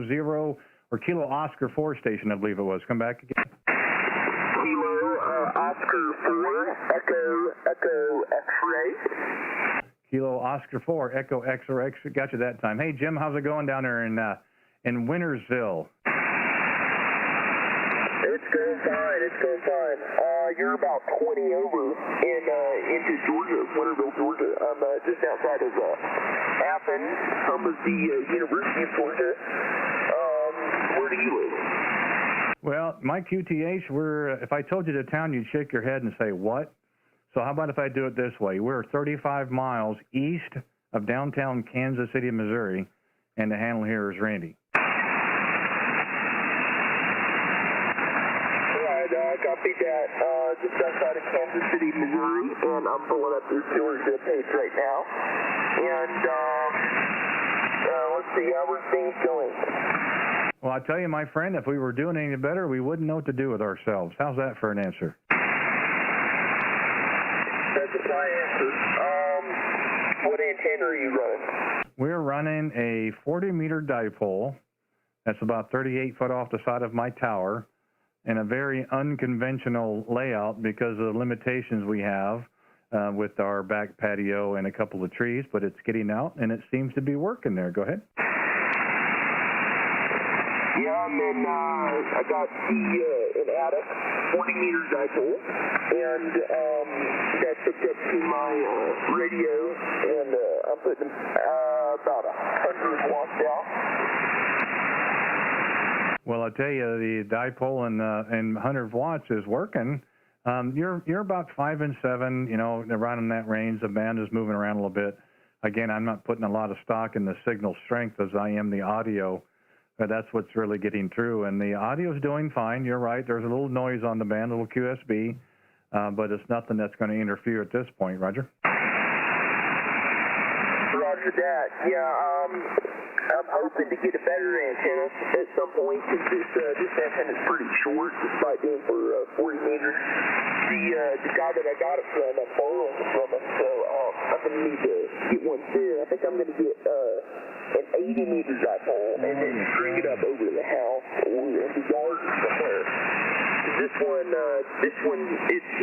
0 or Kilo Oscar 4 station, I believe it was. Come back again. Kilo Oscar 4, Echo X-Ray. Kilo Oscar 4, Echo X or X. Got you that time. Hey, Jim, how's it going down there in Wintersville? It's going fine. It's going fine. You're about 20 over into Georgia, Winterville, Georgia. I'm just outside of Athens, home of the University of Georgia. Where do you live? Well, my QTH, if I told you the town, you'd shake your head and say, what? So how about if I do it this way? We're 35 miles east of downtown Kansas City, Missouri, and the handle here is Randy. I copied that just outside of Kansas City, Missouri, and I'm pulling up this Georgia page right now. And let's see, how are things going? Well, I tell you, my friend, if we were doing any better, we wouldn't know what to do with ourselves. How's that for an answer? That's my answer. What antenna are you running? We're running a 40-meter dipole. That's about 38 foot off the side of my tower. and a very unconventional layout because of the limitations we have with our back patio and a couple of trees, but it's getting out and it seems to be working there. Go ahead. Yeah, and then I got an attic, 40 meter dipole, and that's hooked up to my radio, and I'm putting about 100 watts out. Well, I'll tell you, the dipole and 100 watts is working. You're about 5 and 7, you know, around in that range. The band is moving around a little bit. Again, I'm not putting a lot of stock in the signal strength as I am the audio. That's what's really getting through. And the audio is doing fine. You're right. There's a little noise on the band, a little QSB, but it's nothing that's going to interfere at this point. Roger? Roger that. Yeah, I'm hoping to get a better antenna at some point because this antenna is pretty short despite being for 40 meters. The guy that I got it from, I'm borrowing it from him, so I'm going to need to get one soon. I think I'm going to get an 80 meter dipole and then string it up over to the house or in the yard or somewhere. This one, it's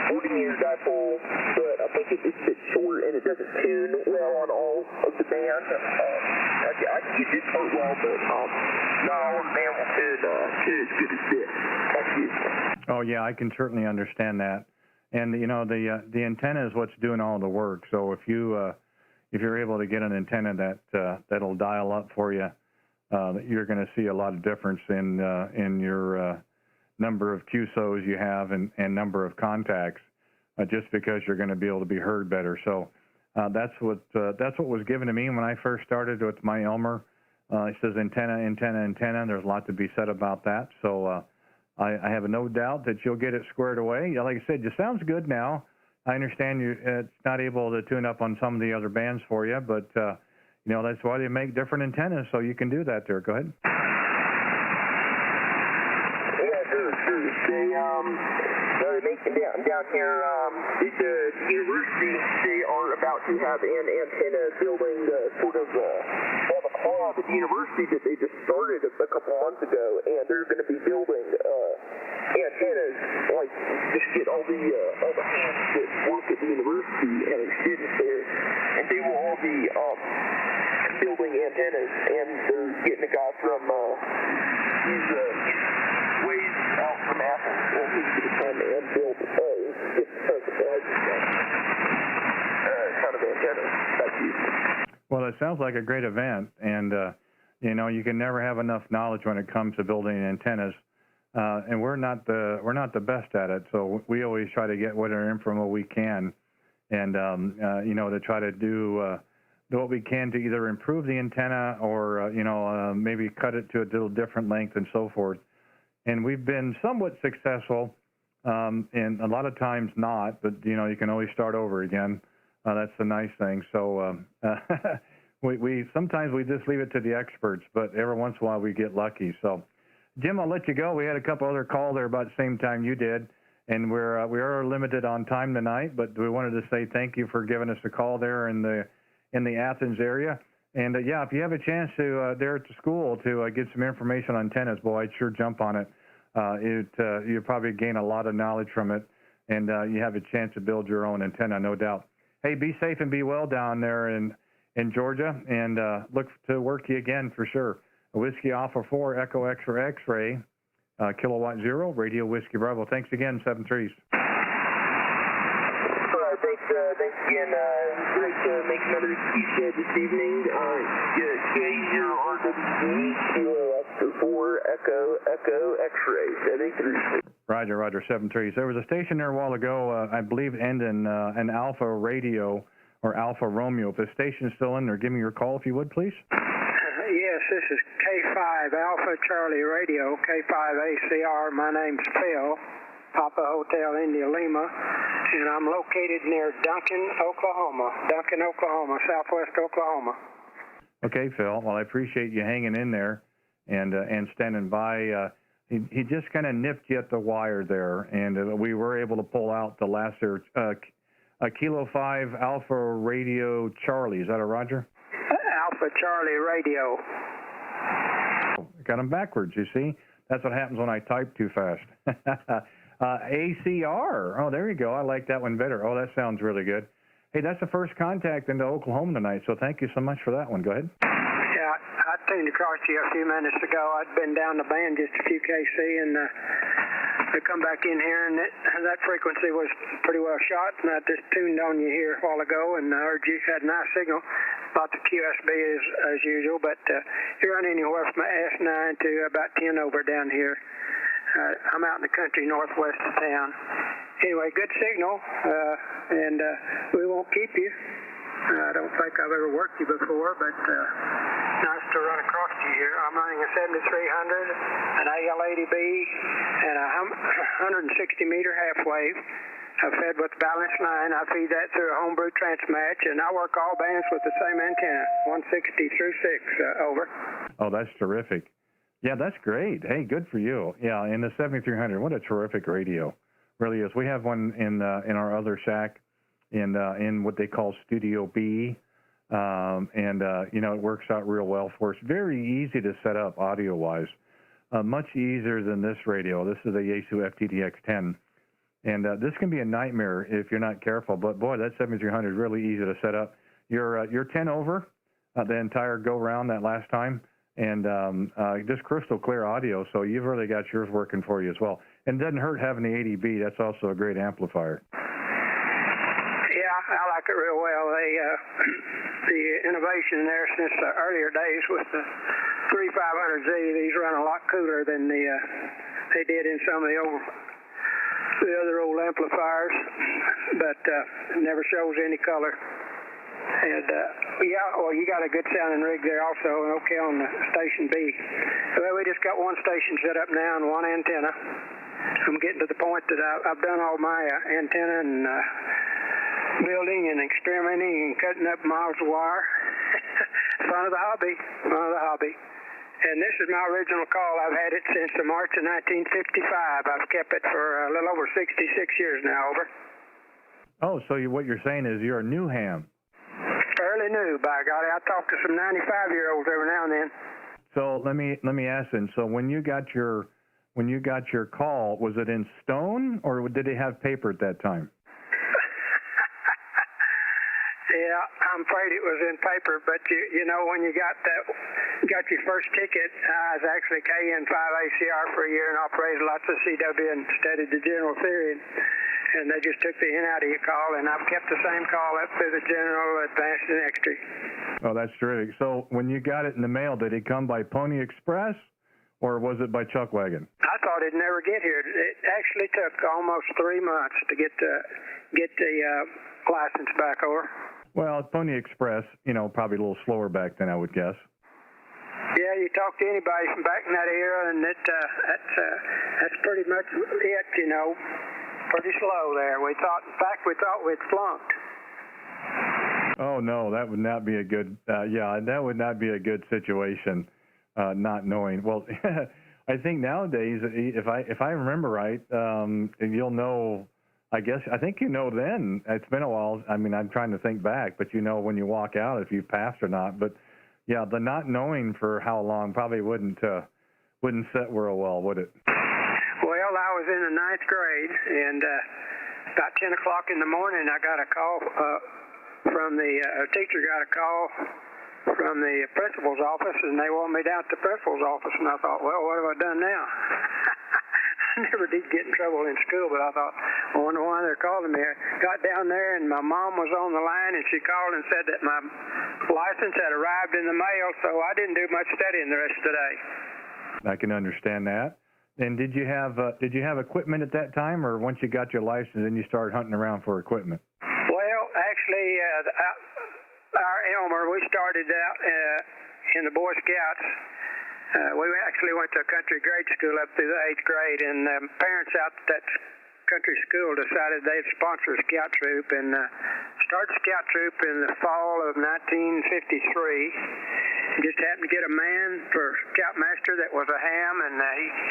40 meter dipole, but I think it's a bit short and it doesn't tune well on all of the band. I can get this part well, but not all of the band will tune as good as this. Thank you. Oh yeah, I can certainly understand that. And you know, the antenna is what's doing all the work. So if you're able to get an antenna that'll dial up for you, you're going to see a lot of difference in your number of QSOs you have and number of contacts, just because you're going to be able to be heard better. So that's what was given to me when I first started with my Elmer. It says antenna, antenna, antenna. There's a lot to be said about that. So I have no doubt that you'll get it squared away. Like I said, it sounds good now. I understand it's not able to tune up on some of the other bands for you, but you know, that's why they make different antennas, so you can do that there. Go ahead. Yeah, sure. They make down here at the university, they are about to have an antenna building sort of have a club at the university that they just started a couple months ago, and they're going to be building antennas, like just get all the hands that work at the university and the students there, and they will all be building antennas, and they're getting a guy from he's ways out from Apple, and he's going to come and build kind of antenna. Thank you. Well, it sounds like a great event, and you know, you can never have enough knowledge when it comes to building antennas. And we're not the best at it, so we always try to get whatever info we can, and you know, to try to do what we can to either improve the antenna or you know, maybe cut it to a little different length and so forth. And we've been somewhat successful, and a lot of times not, but you know, you can always start over again. That's the nice thing. So we sometimes we just leave it to the experts, but every once in a while we get lucky. So Jim, I'll let you go. We had a couple other calls there about the same time you did, and we are limited on time tonight. But we wanted to say thank you for giving us a call there in the Athens area. And yeah, if you have a chance to there at the school to get some information on antennas, boy, I'd sure jump on it. You probably gain a lot of knowledge from it, and you have a chance to build your own antenna, no doubt. Hey, be safe and be well down there in Georgia, and look to work to you again for sure. Whiskey Alpha 4, Echo X for X-ray, Kilowatt 0, Radio Whiskey Bravo. Thanks again, 7-3s. Thanks again. Great to make another excuse this evening. K0RWB, Kilo X 4, Echo X-ray, 73. Roger, 7-3s. There was a station there a while ago, I believe, ending an Alpha Radio or Alpha Romeo. If the station's still in there, give me your call if you would, please. Yes, this is K5 Alpha Charlie Radio, K5ACR. My name's Phil, Papa Hotel India Lima, and I'm located near Duncan, Oklahoma, southwest Oklahoma. Okay, Phil. Well, I appreciate you hanging in there and standing by. He just kind of nipped you at the wire there, and we were able to pull out the last Kilo 5 Alpha Radio Charlie. Is that a Roger? Alpha Charlie Radio. Got them backwards, you see. That's what happens when I type too fast. ACR. Oh, there you go. I like that one better. Oh, that sounds really good. Hey, that's the first contact into Oklahoma tonight, so thank you so much for that one. Go ahead. Yeah, I tuned across to you a few minutes ago. I'd been down the band just a few KC, and I come back in here, and that frequency was pretty well shot, and I just tuned on you here a while ago, and I heard you had a nice signal. About the QSB as usual, but you run anywhere from S9 to about 10 over down here. I'm out in the country northwest of town. Anyway, good signal, and we won't keep you. I don't think I've ever worked you before, but nice to run across you here. I'm running a 7300, an AL80B, and a 160-meter half wave. I'm fed with balance line. I feed that through a homebrew transmatch, and I work all bands with the same antenna, 160 through 6, over. Oh, that's terrific. Yeah, that's great. Hey, good for you. Yeah, in the 7300, what a terrific radio. Really is. We have one in our other shack in what they call Studio B, and it works out real well for us. Very easy to set up audio-wise, much easier than this radio. This is a Yaesu FTDX10. And this can be a nightmare if you're not careful. But, boy, that 7300 is really easy to set up. You're 10 over the entire go-round that last time, and just crystal clear audio, so you've really got yours working for you as well. And it doesn't hurt having the 80B. That's also a great amplifier. Yeah, I like it real well. The innovation there since the earlier days with the 3500Z, these run a lot cooler than they did in some of the other old amplifiers, but it never shows any color. And you got a good sounding rig there also, okay, on the station B. Well, we just got one station set up now and one antenna. I'm getting to the point that I've done all my antenna and building and experimenting and cutting up miles of wire. Fun of the hobby. And this is my original call. I've had it since the March of 1955. I've kept it for a little over 66 years now, over. Oh, so what you're saying is you're a new ham. Fairly new, by golly. I talk to some 95-year-olds every now and then. So let me ask then. So when you got your call, was it in stone or did they have paper at that time? Yeah, I'm afraid it was in paper, but you know when you got your first ticket, I was actually KN5ACR for a year and operated lots of CW and studied the general theory, and they just took the N out of your call, and I've kept the same call up through the general, advanced, and extra. Oh, that's terrific. So when you got it in the mail, did it come by Pony Express or was it by Chuck Wagon? I thought it'd never get here. It actually took almost 3 months to get the license back over. Well, Pony Express, probably a little slower back then, I would guess. Yeah, you talk to anybody from back in that era, and that's pretty much it, pretty slow there. In fact, we thought we'd flunked. Oh, no, that would not be a good, that would not be a good situation, not knowing. Well, I think nowadays, if I remember right, you'll know, I think then. It's been a while. I mean, I'm trying to think back, but when you walk out if you've passed or not. But yeah, the not knowing for how long probably wouldn't set real well, would it? Well, I was in the 9th grade, and about 10 o'clock in the morning, I got a call from a teacher got a call from the principal's office, and they wanted me down at the principal's office, and I thought, well, what have I done now? I never did get in trouble in school, but I thought, I wonder why they're calling me. I got down there, and my mom was on the line, and she called and said that my license had arrived in the mail, so I didn't do much studying the rest of the day. I can understand that. And did you have equipment at that time, or once you got your license, then you started hunting around for equipment? Well, actually, our Elmer, we started out in the Boy Scouts. We actually went to a country grade school up through the 8th grade, and parents out at that country school decided they'd sponsor a scout troop, and started a scout troop in the fall of 1953. Just happened to get a man for scoutmaster that was a ham, and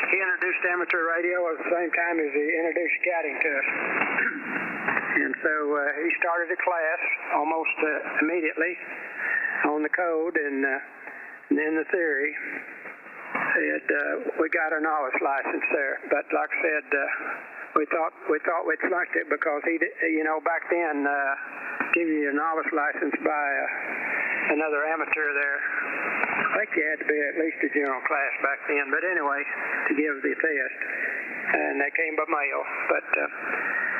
he introduced amateur radio at the same time as he introduced scouting to us. And so he started a class almost immediately on the code and then the theory. we got a novice license there, but like I said, we thought we'd flunked it because back then, give you a novice license by another amateur there. I think you had to be at least a general class back then, but anyway, to give the test, and that came by mail. But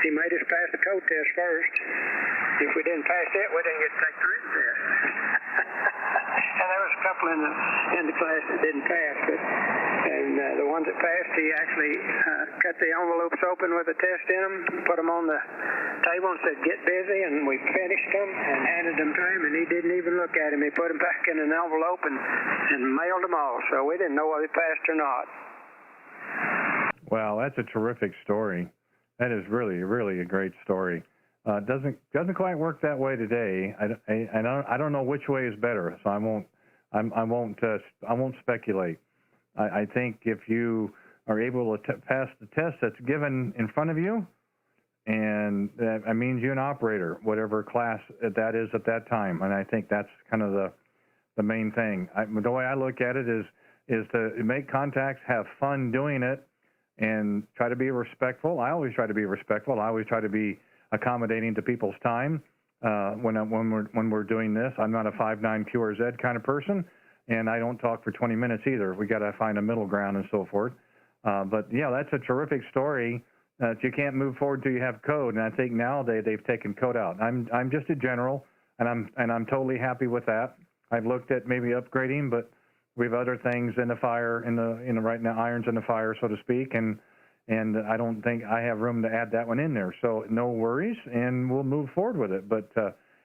he made us pass the code test first. If we didn't pass it, we didn't get to take the written test. And there was a couple in the class that didn't pass, and the ones that passed, he actually cut the envelopes open with a test in them, put them on the table and said, "Get busy," and we finished them and handed them to him, and he didn't even look at them. He put them back in an envelope and mailed them all, so we didn't know whether he passed or not. Wow, that's a terrific story. That is really, really a great story. Doesn't quite work that way today. I don't know which way is better, so I won't speculate. I think if you are able to pass the test that's given in front of you, and that means you're an operator, whatever class that is at that time, and I think that's kind of the main thing. The way I look at it is to make contacts, have fun doing it, and try to be respectful. I always try to be respectful. I always try to be accommodating to people's time when we're doing this. I'm not a 5'9" K0RWB kind of person, and I don't talk for 20 minutes either. We got to find a middle ground and so forth. But yeah, that's a terrific story. You can't move forward till you have code, and I think nowadays they've taken code out. I'm just a general, and I'm totally happy with that. I've looked at maybe upgrading, but we have other things in the fire, right now, irons in the fire, so to speak, and I don't think I have room to add that one in there. So no worries, and we'll move forward with it. But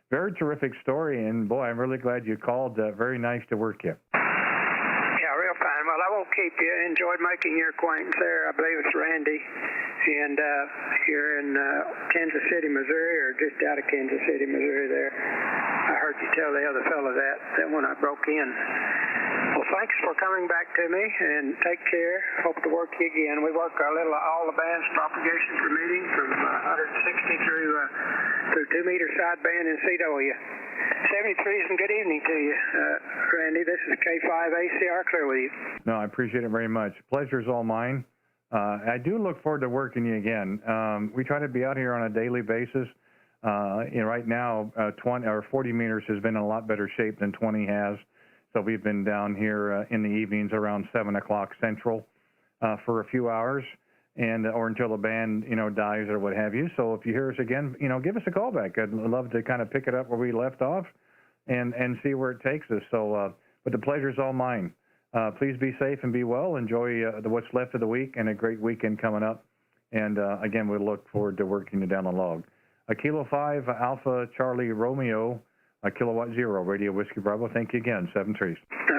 very terrific story, and boy, I'm really glad you called. Very nice to work you. Yeah, real fine. Well, I won't keep you. Enjoyed making your acquaintance there. I believe it's Randy, and you're in Kansas City, Missouri, or just out of Kansas City, Missouri there. I heard you tell the other fellow that when I broke in. Well, thanks for coming back to me, and take care. Hope to work you again. We work our little all the bands propagation for meeting from 160 through 2 meter sideband in CW. 73s, and good evening to you, Randy. This is K5ACR clear with you. No, I appreciate it very much. Pleasure's all mine. I do look forward to working you again. We try to be out here on a daily basis. Right now, 20 or 40 meters has been in a lot better shape than 20 has. So we've been down here in the evenings around 7 o'clock Central for a few hours, or until the band dies or what have you. So if you hear us again, give us a call back. I'd love to kind of pick it up where we left off and see where it takes us. So, but the pleasure's all mine. Please be safe and be well. Enjoy what's left of the week and a great weekend coming up. And again, we look forward to working you down the log. Kilo 5 Alpha Charlie Romeo. Kilowatt 0, Radio Whiskey Bravo. Thank you again, 73s.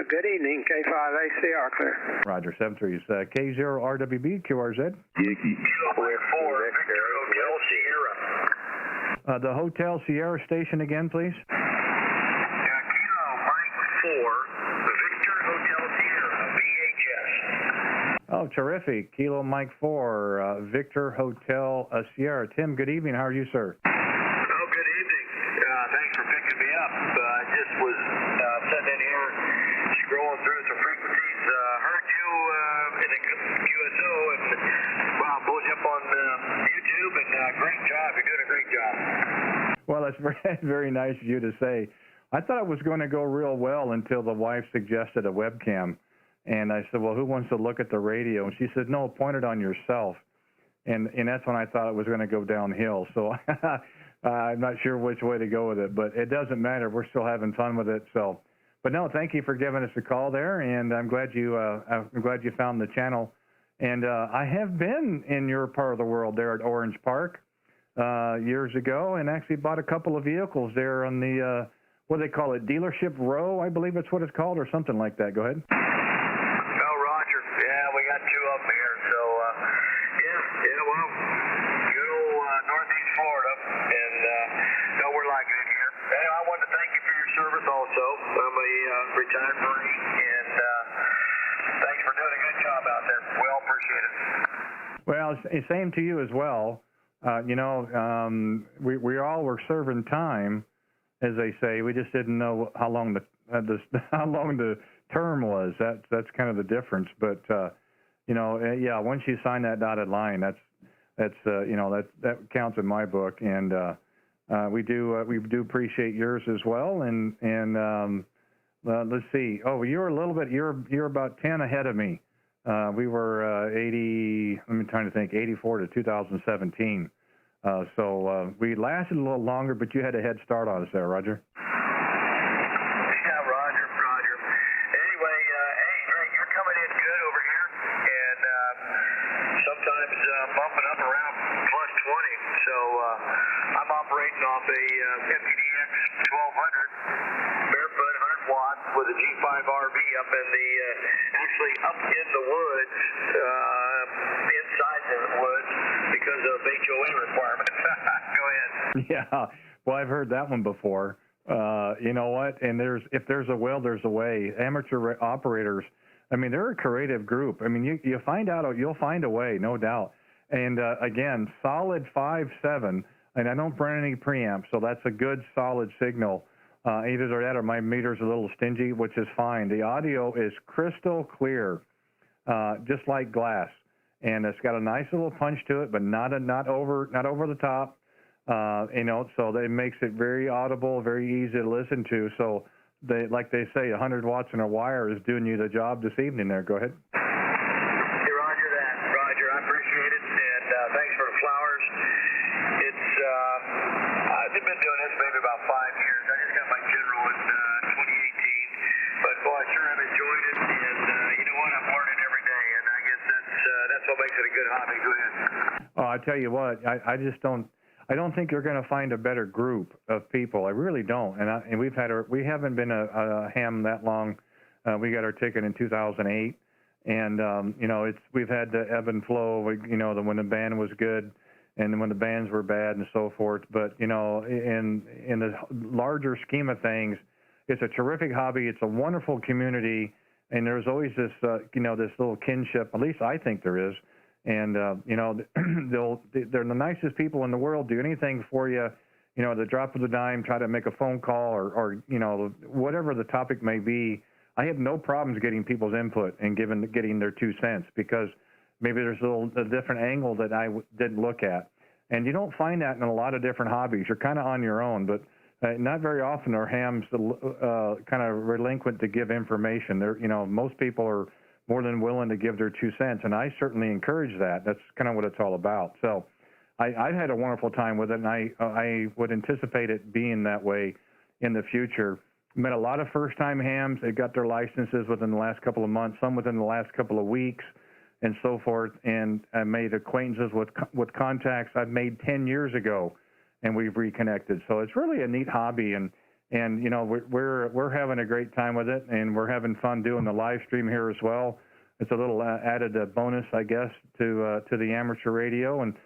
Good evening, K5ACR clear. Roger, 73s. K0RWB, K0RWB. Yankee 4, Victor Hotel Sierra. The Hotel Sierra station again, please. Kilo Mike 4, Victor Hotel Sierra, VHS. Oh, terrific. Kilo Mike 4, Victor Hotel Sierra. Tim, good evening. How are you, sir? Thanks for picking me up. I just was sitting in here scrolling through some frequencies. Heard you in the QSO, and wow, pulled you up on YouTube, and great job. You're doing a great job. Well, that's very, very nice of you to say. I thought it was going to go real well until the wife suggested a webcam. And I said, well, who wants to look at the radio? And she said, no, point it on yourself. And that's when I thought it was going to go downhill. So I'm not sure which way to go with it, but it doesn't matter. We're still having fun with it. So, but no, thank you for giving us a call there, and I'm glad you found the channel. And I have been in your part of the world there at Orange Park years ago, and actually bought a couple of vehicles there on the what do they call it, Dealership Row, I believe that's what it's called, or something like that. Go ahead. Oh, Roger. Yeah, we got 2 of them here. So well, good old Northeast Florida, and we're liking it here. Anyway, I wanted to thank you for your service also. I'm a retired Marine, and thanks for doing a good job out there. We all appreciate it. Well, same to you as well. We all were serving time, as they say. We just didn't know how long the term was. That's kind of the difference. But yeah, once you sign that dotted line, that counts in my book. And we do appreciate yours as well. And let's see. Oh, you're about 10 ahead of me. We were 80. I'm trying to think. 84 to 2017. So we lasted a little longer, but you had a head start on us there, Roger. Yeah, Roger. Anyway, hey, Greg, you're coming in good over here, and sometimes bumping up around plus 20. So I'm operating off a MPDX 1200 barefoot 100 watts with a G5RV up in the up in the woods, inside the woods because of HOA requirements. Go ahead. Yeah, well, I've heard that one before. You know what? And if there's a will, there's a way. Amateur operators, I mean, they're a creative group. I mean, you'll find a way, no doubt. And again, solid 5.7, and I don't run any preamps, so that's a good solid signal. Either that or my meter's a little stingy, which is fine. The audio is crystal clear, just like glass, and it's got a nice little punch to it, but not over the top. So that makes it very audible, very easy to listen to. So like they say, 100 watts in a wire is doing you the job this evening. There, go ahead. Hey, Roger that, Roger. I appreciate it, and thanks for the flowers. It's I've been doing this maybe about 5 years. I just got my general in 2018, but boy, I sure have enjoyed it. And you know what? I'm learning every day, and I guess that's what makes it a good hobby. Go ahead. Oh, I tell you what, I just don't. I don't think you're going to find a better group of people. I really don't. And we haven't been a ham that long. We got our ticket in 2008, and we've had the ebb and flow. When the band was good, and when the bands were bad, and so forth. But in the larger scheme of things, it's a terrific hobby. It's a wonderful community, and there's always this this little kinship. At least I think there is. And they're the nicest people in the world. Do anything for you, at the drop of the dime. Try to make a phone call or whatever the topic may be. I have no problems getting people's input and getting their 2 cents, because maybe there's a different angle that I didn't look at. And you don't find that in a lot of different hobbies. You're kind of on your own, but not very often are hams kind of relinquent to give information. Most people are more than willing to give their 2 cents, and I certainly encourage that. That's kind of what it's all about. So I've had a wonderful time with it, and I would anticipate it being that way in the future. Met a lot of first-time hams. They got their licenses within the last couple of months, some within the last couple of weeks, and so forth, and I made acquaintances with contacts I've made 10 years ago, and we've reconnected. So it's really a neat hobby, and we're having a great time with it, and we're having fun doing the live stream here as well. It's a little added bonus, I guess, to the amateur radio, and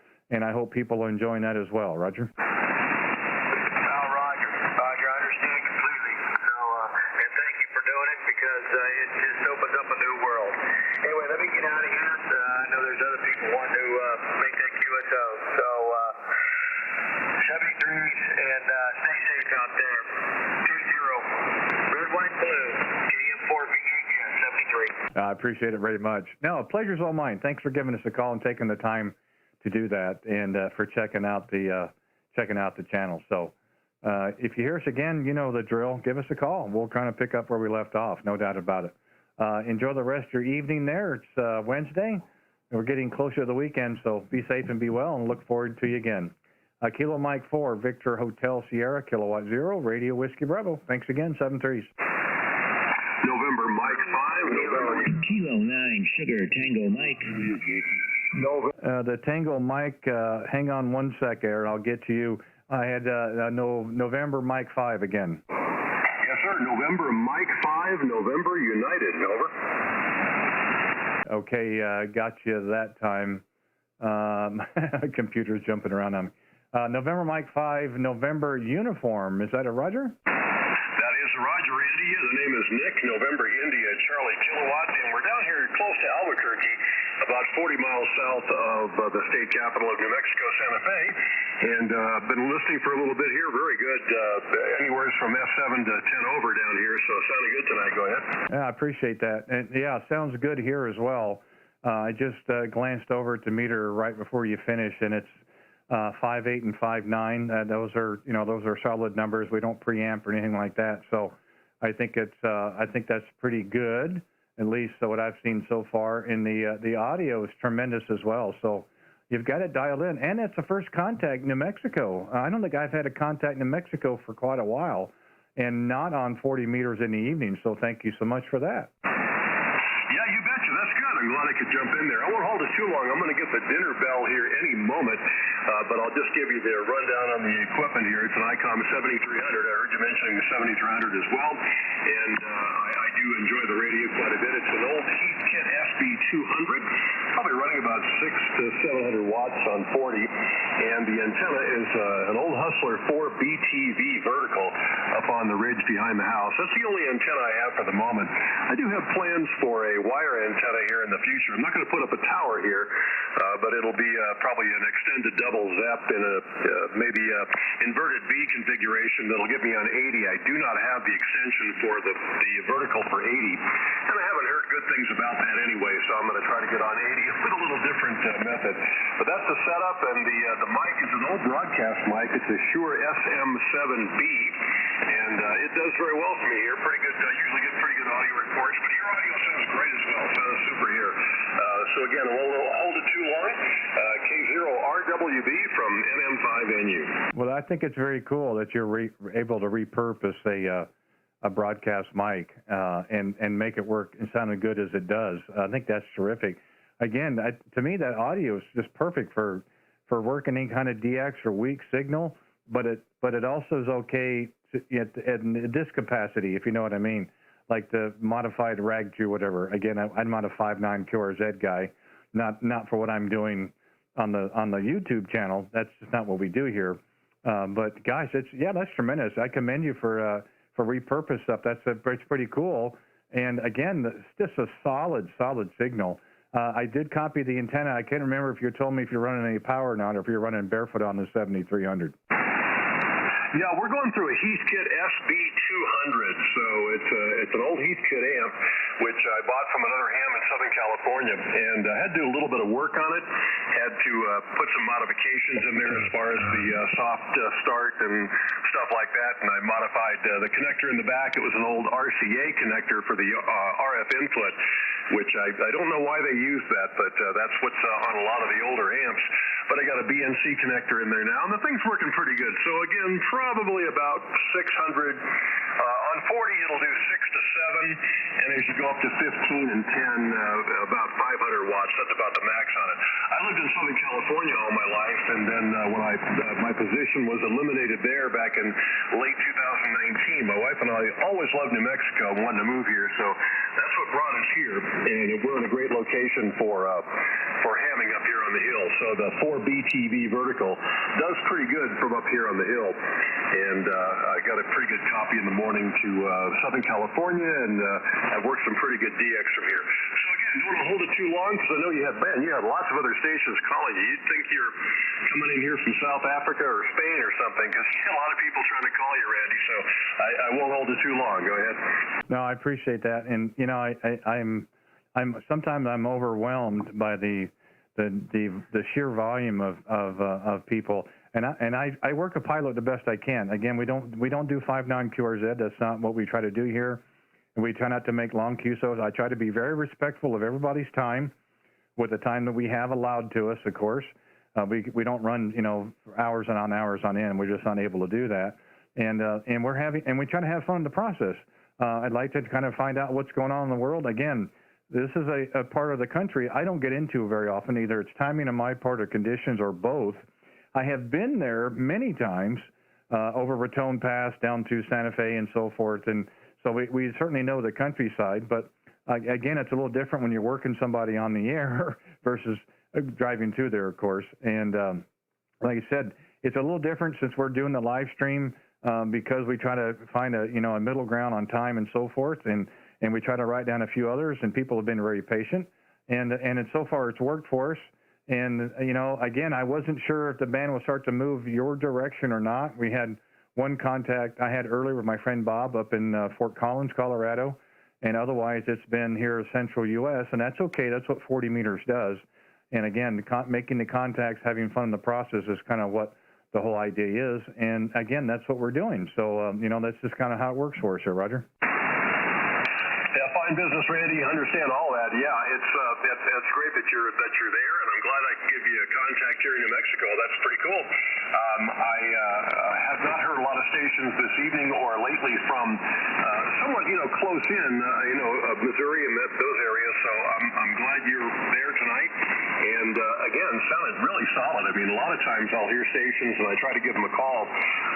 I hope people are enjoying that as well. Roger. Well, Roger, I understand completely. So, and thank you for doing it, because it just opens up a new world. Anyway, let me get out of here. I know there's other people wanting to make that QSO. So, 73s, and stay safe out there. 20, red, white, blue, K0RWB 73. I appreciate it very much. No, pleasure's all mine. Thanks for giving us a call and taking the time to do that, and for checking out the channel. So if you hear us again, you know the drill. Give us a call. We'll kind of pick up where we left off, no doubt about it. Enjoy the rest of your evening there. It's Wednesday, and we're getting closer to the weekend, so be safe and be well, and look forward to you again. Kilo Mike 4, Victor Hotel Sierra, Kilowatt 0, Radio Whiskey Bravo. Thanks again, 7-3s. November Mike 5, November. Kilo 9, Sugar Tango Mike. The Tango Mike, hang on 1 sec there, I'll get to you. I had November Mike 5 again. Yes, sir. November Mike 5, November United. Over. Okay, got you that time. Computer's jumping around on me. November Mike 5, November Uniform. Is that a Roger? That is Roger, India. The name is Nick, November, India, Charlie Kilowatt, and we're down here close to Albuquerque, about 40 miles south of the state capital of New Mexico, Santa Fe, and been listening for a little bit here. Very good. Anywhere from F7 to 10 over down here, so sounding good tonight. Go ahead. Yeah, I appreciate that. And yeah, sounds good here as well. I just glanced over at the meter right before you finish, and it's 5.8 and 5.9. Those are solid numbers. We don't preamp or anything like that. So I think that's pretty good, at least what I've seen so far. And the audio is tremendous as well. So you've got it dialed in, and it's the first contact New Mexico. I don't think I've had a contact New Mexico for quite a while, and not on 40 meters in the evening. So thank you so much for that. Yeah, you betcha. That's good. I'm glad I could jump in there. I won't hold it too long. I'm going to get the dinner bell here any moment, but I'll just give you the rundown on the equipment here. It's an ICOM 7300. I heard you mentioning the 7300 as well, and I do enjoy the radio quite a bit. It's an old Heathkit SB200, probably running about 600 to 700 watts on 40, and the antenna is an old Hustler 4BTV vertical up on the ridge behind the house. That's the only antenna I have for the moment. I do have plans for a wire antenna here in the future. I'm not going to put up a tower here, but it'll be probably an extended double ZEP in a maybe a inverted B configuration that'll get me on 80. I do not have the extension for the vertical for 80, and I haven't heard good things about that anyway, so I'm going to try to get on 80 with a little different method. But that's the setup, and the mic is an old broadcast mic. It's a Shure SM7B, and it does very well for me here. Pretty good. I usually get pretty good audio reports, but your audio sounds great as well. Sounds super here. So again, I won't hold it too long. K0RWB from NM5NU. Well, I think it's very cool that you're able to repurpose a broadcast mic and make it work and sound as good as it does. I think that's terrific. Again, to me, that audio is just perfect for working any kind of DX or weak signal, but it also is okay at this capacity, if you know what I mean, like the modified RAG2, whatever. Again, I'm not a 5.9 K0RZ guy, not for what I'm doing on the YouTube channel. That's just not what we do here. But gosh, that's tremendous. I commend you for repurpose stuff. It's pretty cool. And again, it's just a solid signal. I did copy the antenna. I can't remember if you told me if you're running any power or not, or if you're running barefoot on the 7300. Yeah, we're going through a Heathkit SB200, so it's an old Heathkit amp, which I bought from another ham in Southern California, and I had to do a little bit of work on it. Had to put some modifications in there as far as the soft start and stuff like that, and I modified the connector in the back. It was an old RCA connector for the RF input, which I don't know why they use that, but that's what's on a lot of the older amps. But I got a BNC connector in there now, and the thing's working pretty good. So again, probably about 600. On 40, it'll do 6 to 7, and as you go up to 15 and 10, about 500 watts. That's about the max on it. I lived in Southern California all my life, and then when my position was eliminated there back in late 2019, my wife and I always loved New Mexico, wanted to move here, so that's what brought us here, and we're in a great location for hamming up here on the hill. So the 4BTV vertical does pretty good from up here on the hill, and I got a pretty good copy in the morning to Southern California, and I've worked some pretty good DX from here. So again, don't want to hold it too long, because I know you had lots of other stations calling you. You'd think you're coming in here from South Africa or Spain or something, because a lot of people trying to call you, Randy. So I won't hold it too long. Go ahead. No, I appreciate that, and I'm sometimes I'm overwhelmed by the sheer volume of people. And I work a pilot the best I can. Again, we don't do 5.9 K0RZ. That's not what we try to do here. And we try not to make long QSOs. I try to be very respectful of everybody's time, with the time that we have allowed to us, of course. We don't run hours and on hours on end. We're just not able to do that. And we try to have fun in the process. I'd like to kind of find out what's going on in the world. Again, this is a part of the country I don't get into very often. Either it's timing on my part or conditions, or both. I have been there many times, over Raton Pass down to Santa Fe and so forth, and so we certainly know the countryside. But again, it's a little different when you're working somebody on the air versus driving to there, of course. And like I said, it's a little different since we're doing the live stream. because we try to find a middle ground on time and so forth, and we try to write down a few others, and people have been very patient, and so far it's worked for us. And again, I wasn't sure if the band will start to move your direction or not. We had one contact I had earlier with my friend Bob up in Fort Collins, Colorado, and otherwise it's been here in central U.S., and that's okay. That's what 40 meters does. And again, making the contacts, having fun in the process is kind of what the whole idea is. And again, that's what we're doing. So, that's just kind of how it works for us here, Roger. Yeah, fine business, Randy. Understand all that. Yeah, it's great that you're there, and I'm glad I can give you a contact here in New Mexico. That's pretty cool. I have not heard a lot of stations this evening or lately from somewhat close in Missouri and those areas. So I'm glad you're there tonight. And again, sounded really solid. I mean, a lot of times I'll hear stations and I try to give them a call,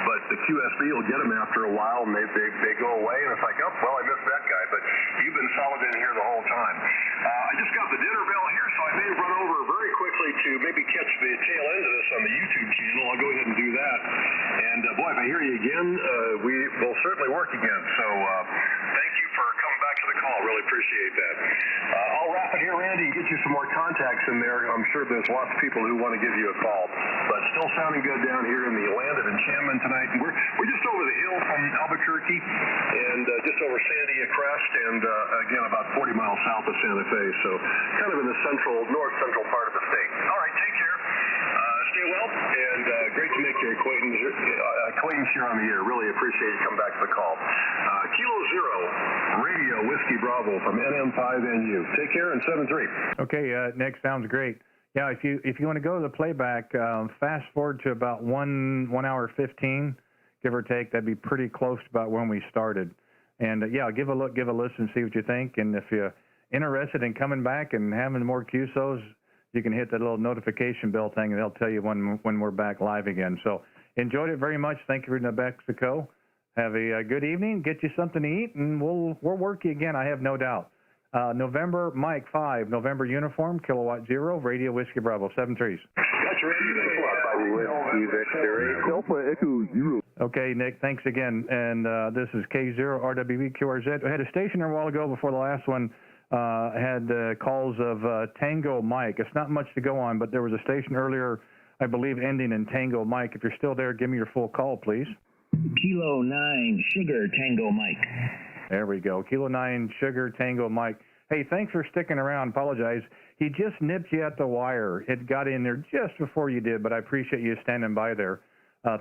but the QSB will get them after a while and they go away, and it's like, oh, well, I missed that guy. But you've been solid in here the whole time. I just got the dinner bell here, so I may run over very quickly to maybe catch the tail end of this on the YouTube channel. I'll go ahead and do that. And boy, if I hear you again, we will certainly work again. So thank you for coming back to the call. Really appreciate that. I'll wrap it here, Randy, and get you some more contacts in there. I'm sure there's lots of people who want to give you a call. But still sounding good down here in the land of enchantment tonight. And we're just over the hill from Albuquerque and just over Sandia Crest and again about 40 miles south of Santa Fe. So kind of in the north central part of the state. All right, take care. Stay well, and great to make your acquaintance here on the air. Really appreciate you coming back to the call. Kilo Zero, Radio Whiskey Bravo from NM5NU. Take care and 7-3. Okay, Nick, sounds great. Yeah, if you want to go to the playback, fast forward to about 1 hour 15, give or take. That'd be pretty close to about when we started. And yeah, give a look, give a listen, see what you think. And if you're interested in coming back and having more QSOs, you can hit that little notification bell thing, and they'll tell you when we're back live again. So enjoyed it very much. Thank you for New Mexico. Have a good evening. Get you something to eat, and we'll work you again, I have no doubt. November Mike 5, November uniform, Kilowatt 0, Radio Whiskey Bravo, 7-3s. That's ready. Okay, Nick, thanks again. And this is K0RWB QRZ. I had a station there a while ago before the last one. Had calls of Tango Mike. It's not much to go on, but there was a station earlier, I believe, ending in Tango Mike. If you're still there, give me your full call, please. Kilo 9 Sugar Tango Mike. There we go. Kilo 9 Sugar Tango Mike. Hey, thanks for sticking around. Apologize. He just nipped you at the wire. It got in there just before you did, but I appreciate you standing by there.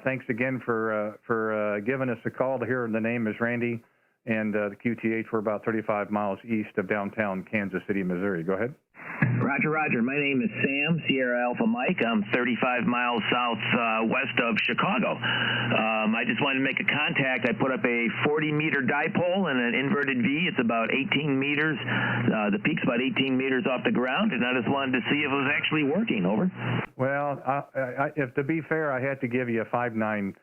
Thanks again for giving us a call. Here, the name is Randy. And the QTH, we're about 35 miles east of downtown Kansas City, Missouri. Go ahead. Roger. My name is Sam, Sierra Alpha Mike. I'm 35 miles southwest of Chicago. I just wanted to make a contact. I put up a 40-meter dipole and an inverted V. It's about 18 meters. The peak's about 18 meters off the ground, and I just wanted to see if it was actually working. Over. Well, if to be fair, I had to give you a 5.9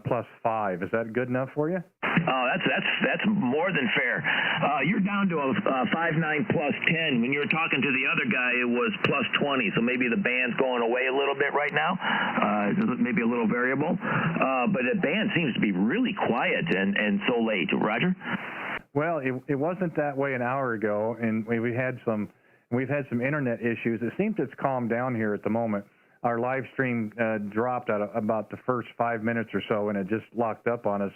plus 5. Is that good enough for you? Oh, that's more than fair. You're down to a 5.9 plus 10. When you were talking to the other guy, it was plus 20. So maybe the band's going away a little bit right now. Maybe a little variable. But the band seems to be really quiet and so late. Roger? Well, it wasn't that way an hour ago, and we've had some internet issues. It seems it's calmed down here at the moment. Our live stream dropped at about the first 5 minutes or so, and it just locked up on us.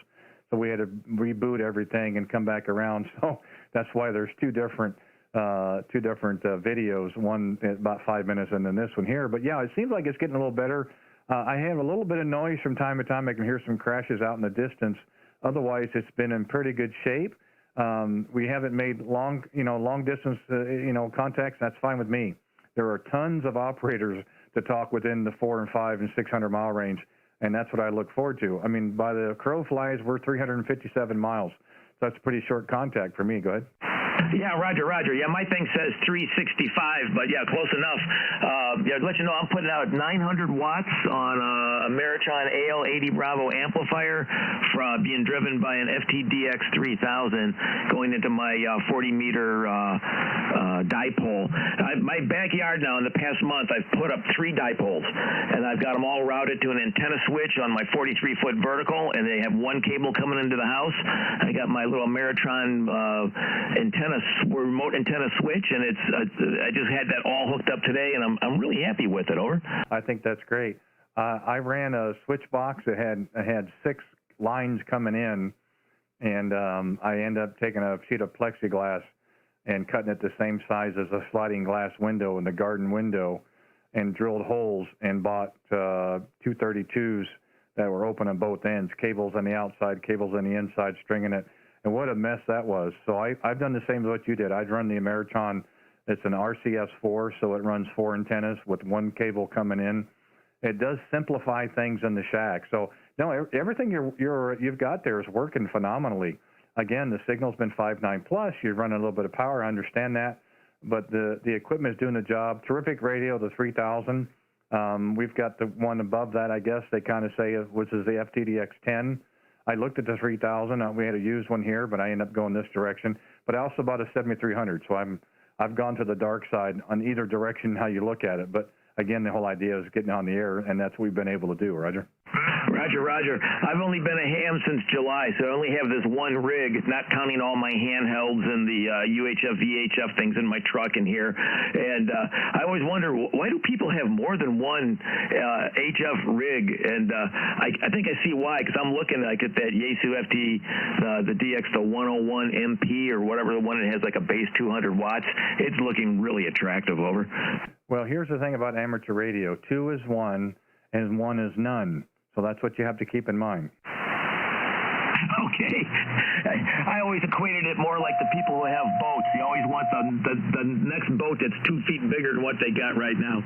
So we had to reboot everything and come back around. So that's why there's two different videos, one at about 5 minutes and then this one here. But yeah, it seems like it's getting a little better. I have a little bit of noise from time to time. I can hear some crashes out in the distance. Otherwise, it's been in pretty good shape. We haven't made long distance, contacts. That's fine with me. There are tons of operators to talk within the 400 and 500 and 600 mile range. And that's what I look forward to. I mean, by the crow flies, we're 357 miles. So that's a pretty short contact for me. Go ahead. Yeah, Roger. Yeah, my thing says 365, but yeah, close enough. Yeah, to let you know, I'm putting out 900 watts on a Meritron AL80 Bravo amplifier from being driven by an FTDX 3000 going into my 40-meter dipole. My backyard now, in the past month, I've put up 3 dipoles, and I've got them all routed to an antenna switch on my 43-foot vertical, and they have one cable coming into the house. I got my little Meritron remote antenna switch, and I just had that all hooked up today, and I'm really happy with it. Over. I think that's great. I ran a switch box that had 6 lines coming in, and I ended up taking a sheet of plexiglass and cutting it the same size as a sliding glass window in the garden window, and drilled holes and bought 232s that were open on both ends, cables on the outside, cables on the inside, stringing it. And what a mess that was. So I've done the same as what you did. I'd run the Meritron. It's an RCS4, so it runs 4 antennas with 1 cable coming in. It does simplify things in the shack. So no, everything you've got there is working phenomenally. Again, the signal's been 5.9 plus. You're running a little bit of power. I understand that, but the equipment is doing the job. Terrific radio, the 3000. We've got the one above that, I guess they kind of say, which is the FTDX 10. I looked at the 3000. We had a used one here, but I ended up going this direction. But I also bought a 7300, so I've gone to the dark side on either direction how you look at it. But again, the whole idea is getting on the air, and that's what we've been able to do, Roger. Roger. I've only been a ham since July, so I only have this one rig, not counting all my handhelds and the UHF, VHF things in my truck in here. And I always wonder, why do people have more than one HF rig? And I think I see why, because I'm looking like at that Yaesu FT, the DX, the 101 MP or whatever, the one that has like a base 200 watts. It's looking really attractive. Over. Well, here's the thing about amateur radio. 2 is 1 and 1 is none. So that's what you have to keep in mind. Okay. I always equated it more like the people who have boats. They always want the next boat that's 2 feet bigger than what they got right now.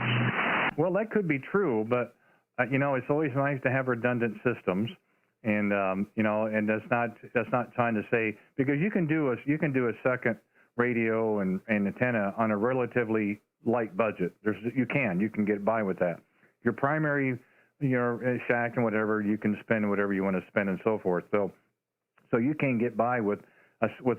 Well, that could be true, but it's always nice to have redundant systems, and and that's not trying to say, because you can do a second radio and antenna on a relatively light budget. You can get by with that. Your primary shack and whatever, you can spend whatever you want to spend and so forth. So you can get by with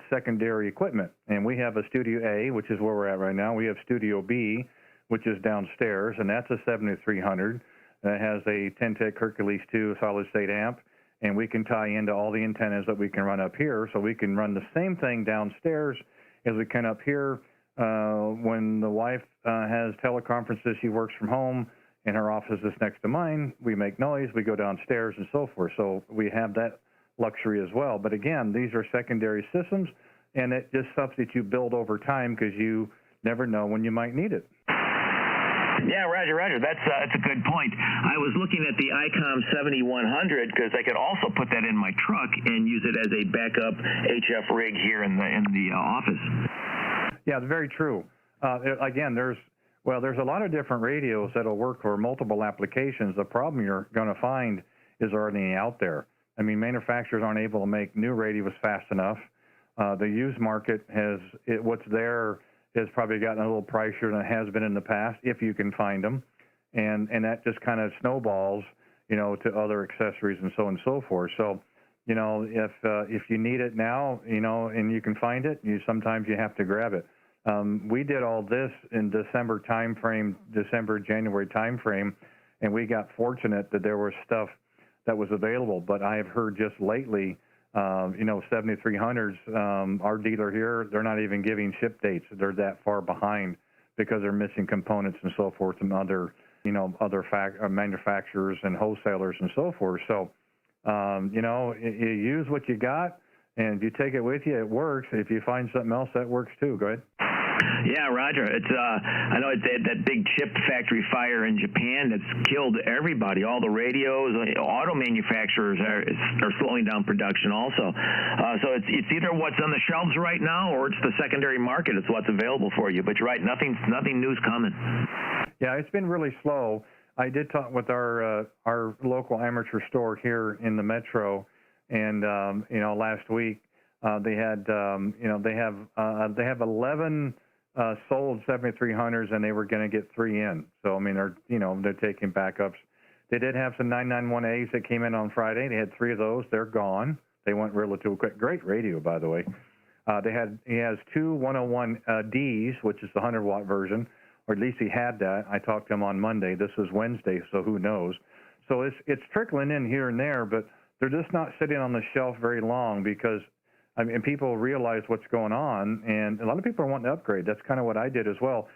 secondary equipment. And we have a Studio A, which is where we're at right now. We have Studio B, which is downstairs, and that's a 7300 that has a 10-tech Hercules 2 solid-state amp, and we can tie into all the antennas that we can run up here, so we can run the same thing downstairs as we can up here. When the wife has teleconferences, she works from home, and her office is next to mine. We make noise, we go downstairs and so forth. So we have that luxury as well. But again, these are secondary systems, and it just stuff that you build over time because you never know when you might need it. Yeah, Roger. That's a good point. I was looking at the ICOM 7100 because I could also put that in my truck and use it as a backup HF rig here in the office. Yeah, it's very true. Again, there's a lot of different radios that'll work for multiple applications. The problem you're going to find is there aren't any out there. I mean, manufacturers aren't able to make new radios fast enough. The used market what's there has probably gotten a little pricier than it has been in the past, if you can find them. And that just kind of snowballs, to other accessories and so on and so forth. So, if you need it now, and you can find it, sometimes you have to grab it. We did all this in January timeframe, and we got fortunate that there was stuff that was available. But I have heard just lately, 7300s, our dealer here, they're not even giving ship dates. They're that far behind because they're missing components and so forth from other manufacturers and wholesalers and so forth. So, you use what you got, and if you take it with you, it works. If you find something else, that works too. Go ahead. Yeah, Roger. I know that big chip factory fire in Japan that's killed everybody. All the radios, auto manufacturers are slowing down production also. So it's either what's on the shelves right now or it's the secondary market. It's what's available for you. But you're right, nothing new's coming. Yeah, it's been really slow. I did talk with our local amateur store here in the metro, and last week They had, they have 11 sold 7300s, and they were going to get 3 in. So I mean, they're taking backups. They did have some 991As that came in on Friday. They had 3 of those. They're gone. They went relatively quick. Great radio, by the way. He has 2 101Ds, which is the 100-watt version, or at least he had that. I talked to him on Monday. This was Wednesday, so who knows? So it's trickling in here and there, but they're just not sitting on the shelf very long because, I mean, people realize what's going on, and a lot of people are wanting to upgrade. That's kind of what I did as well.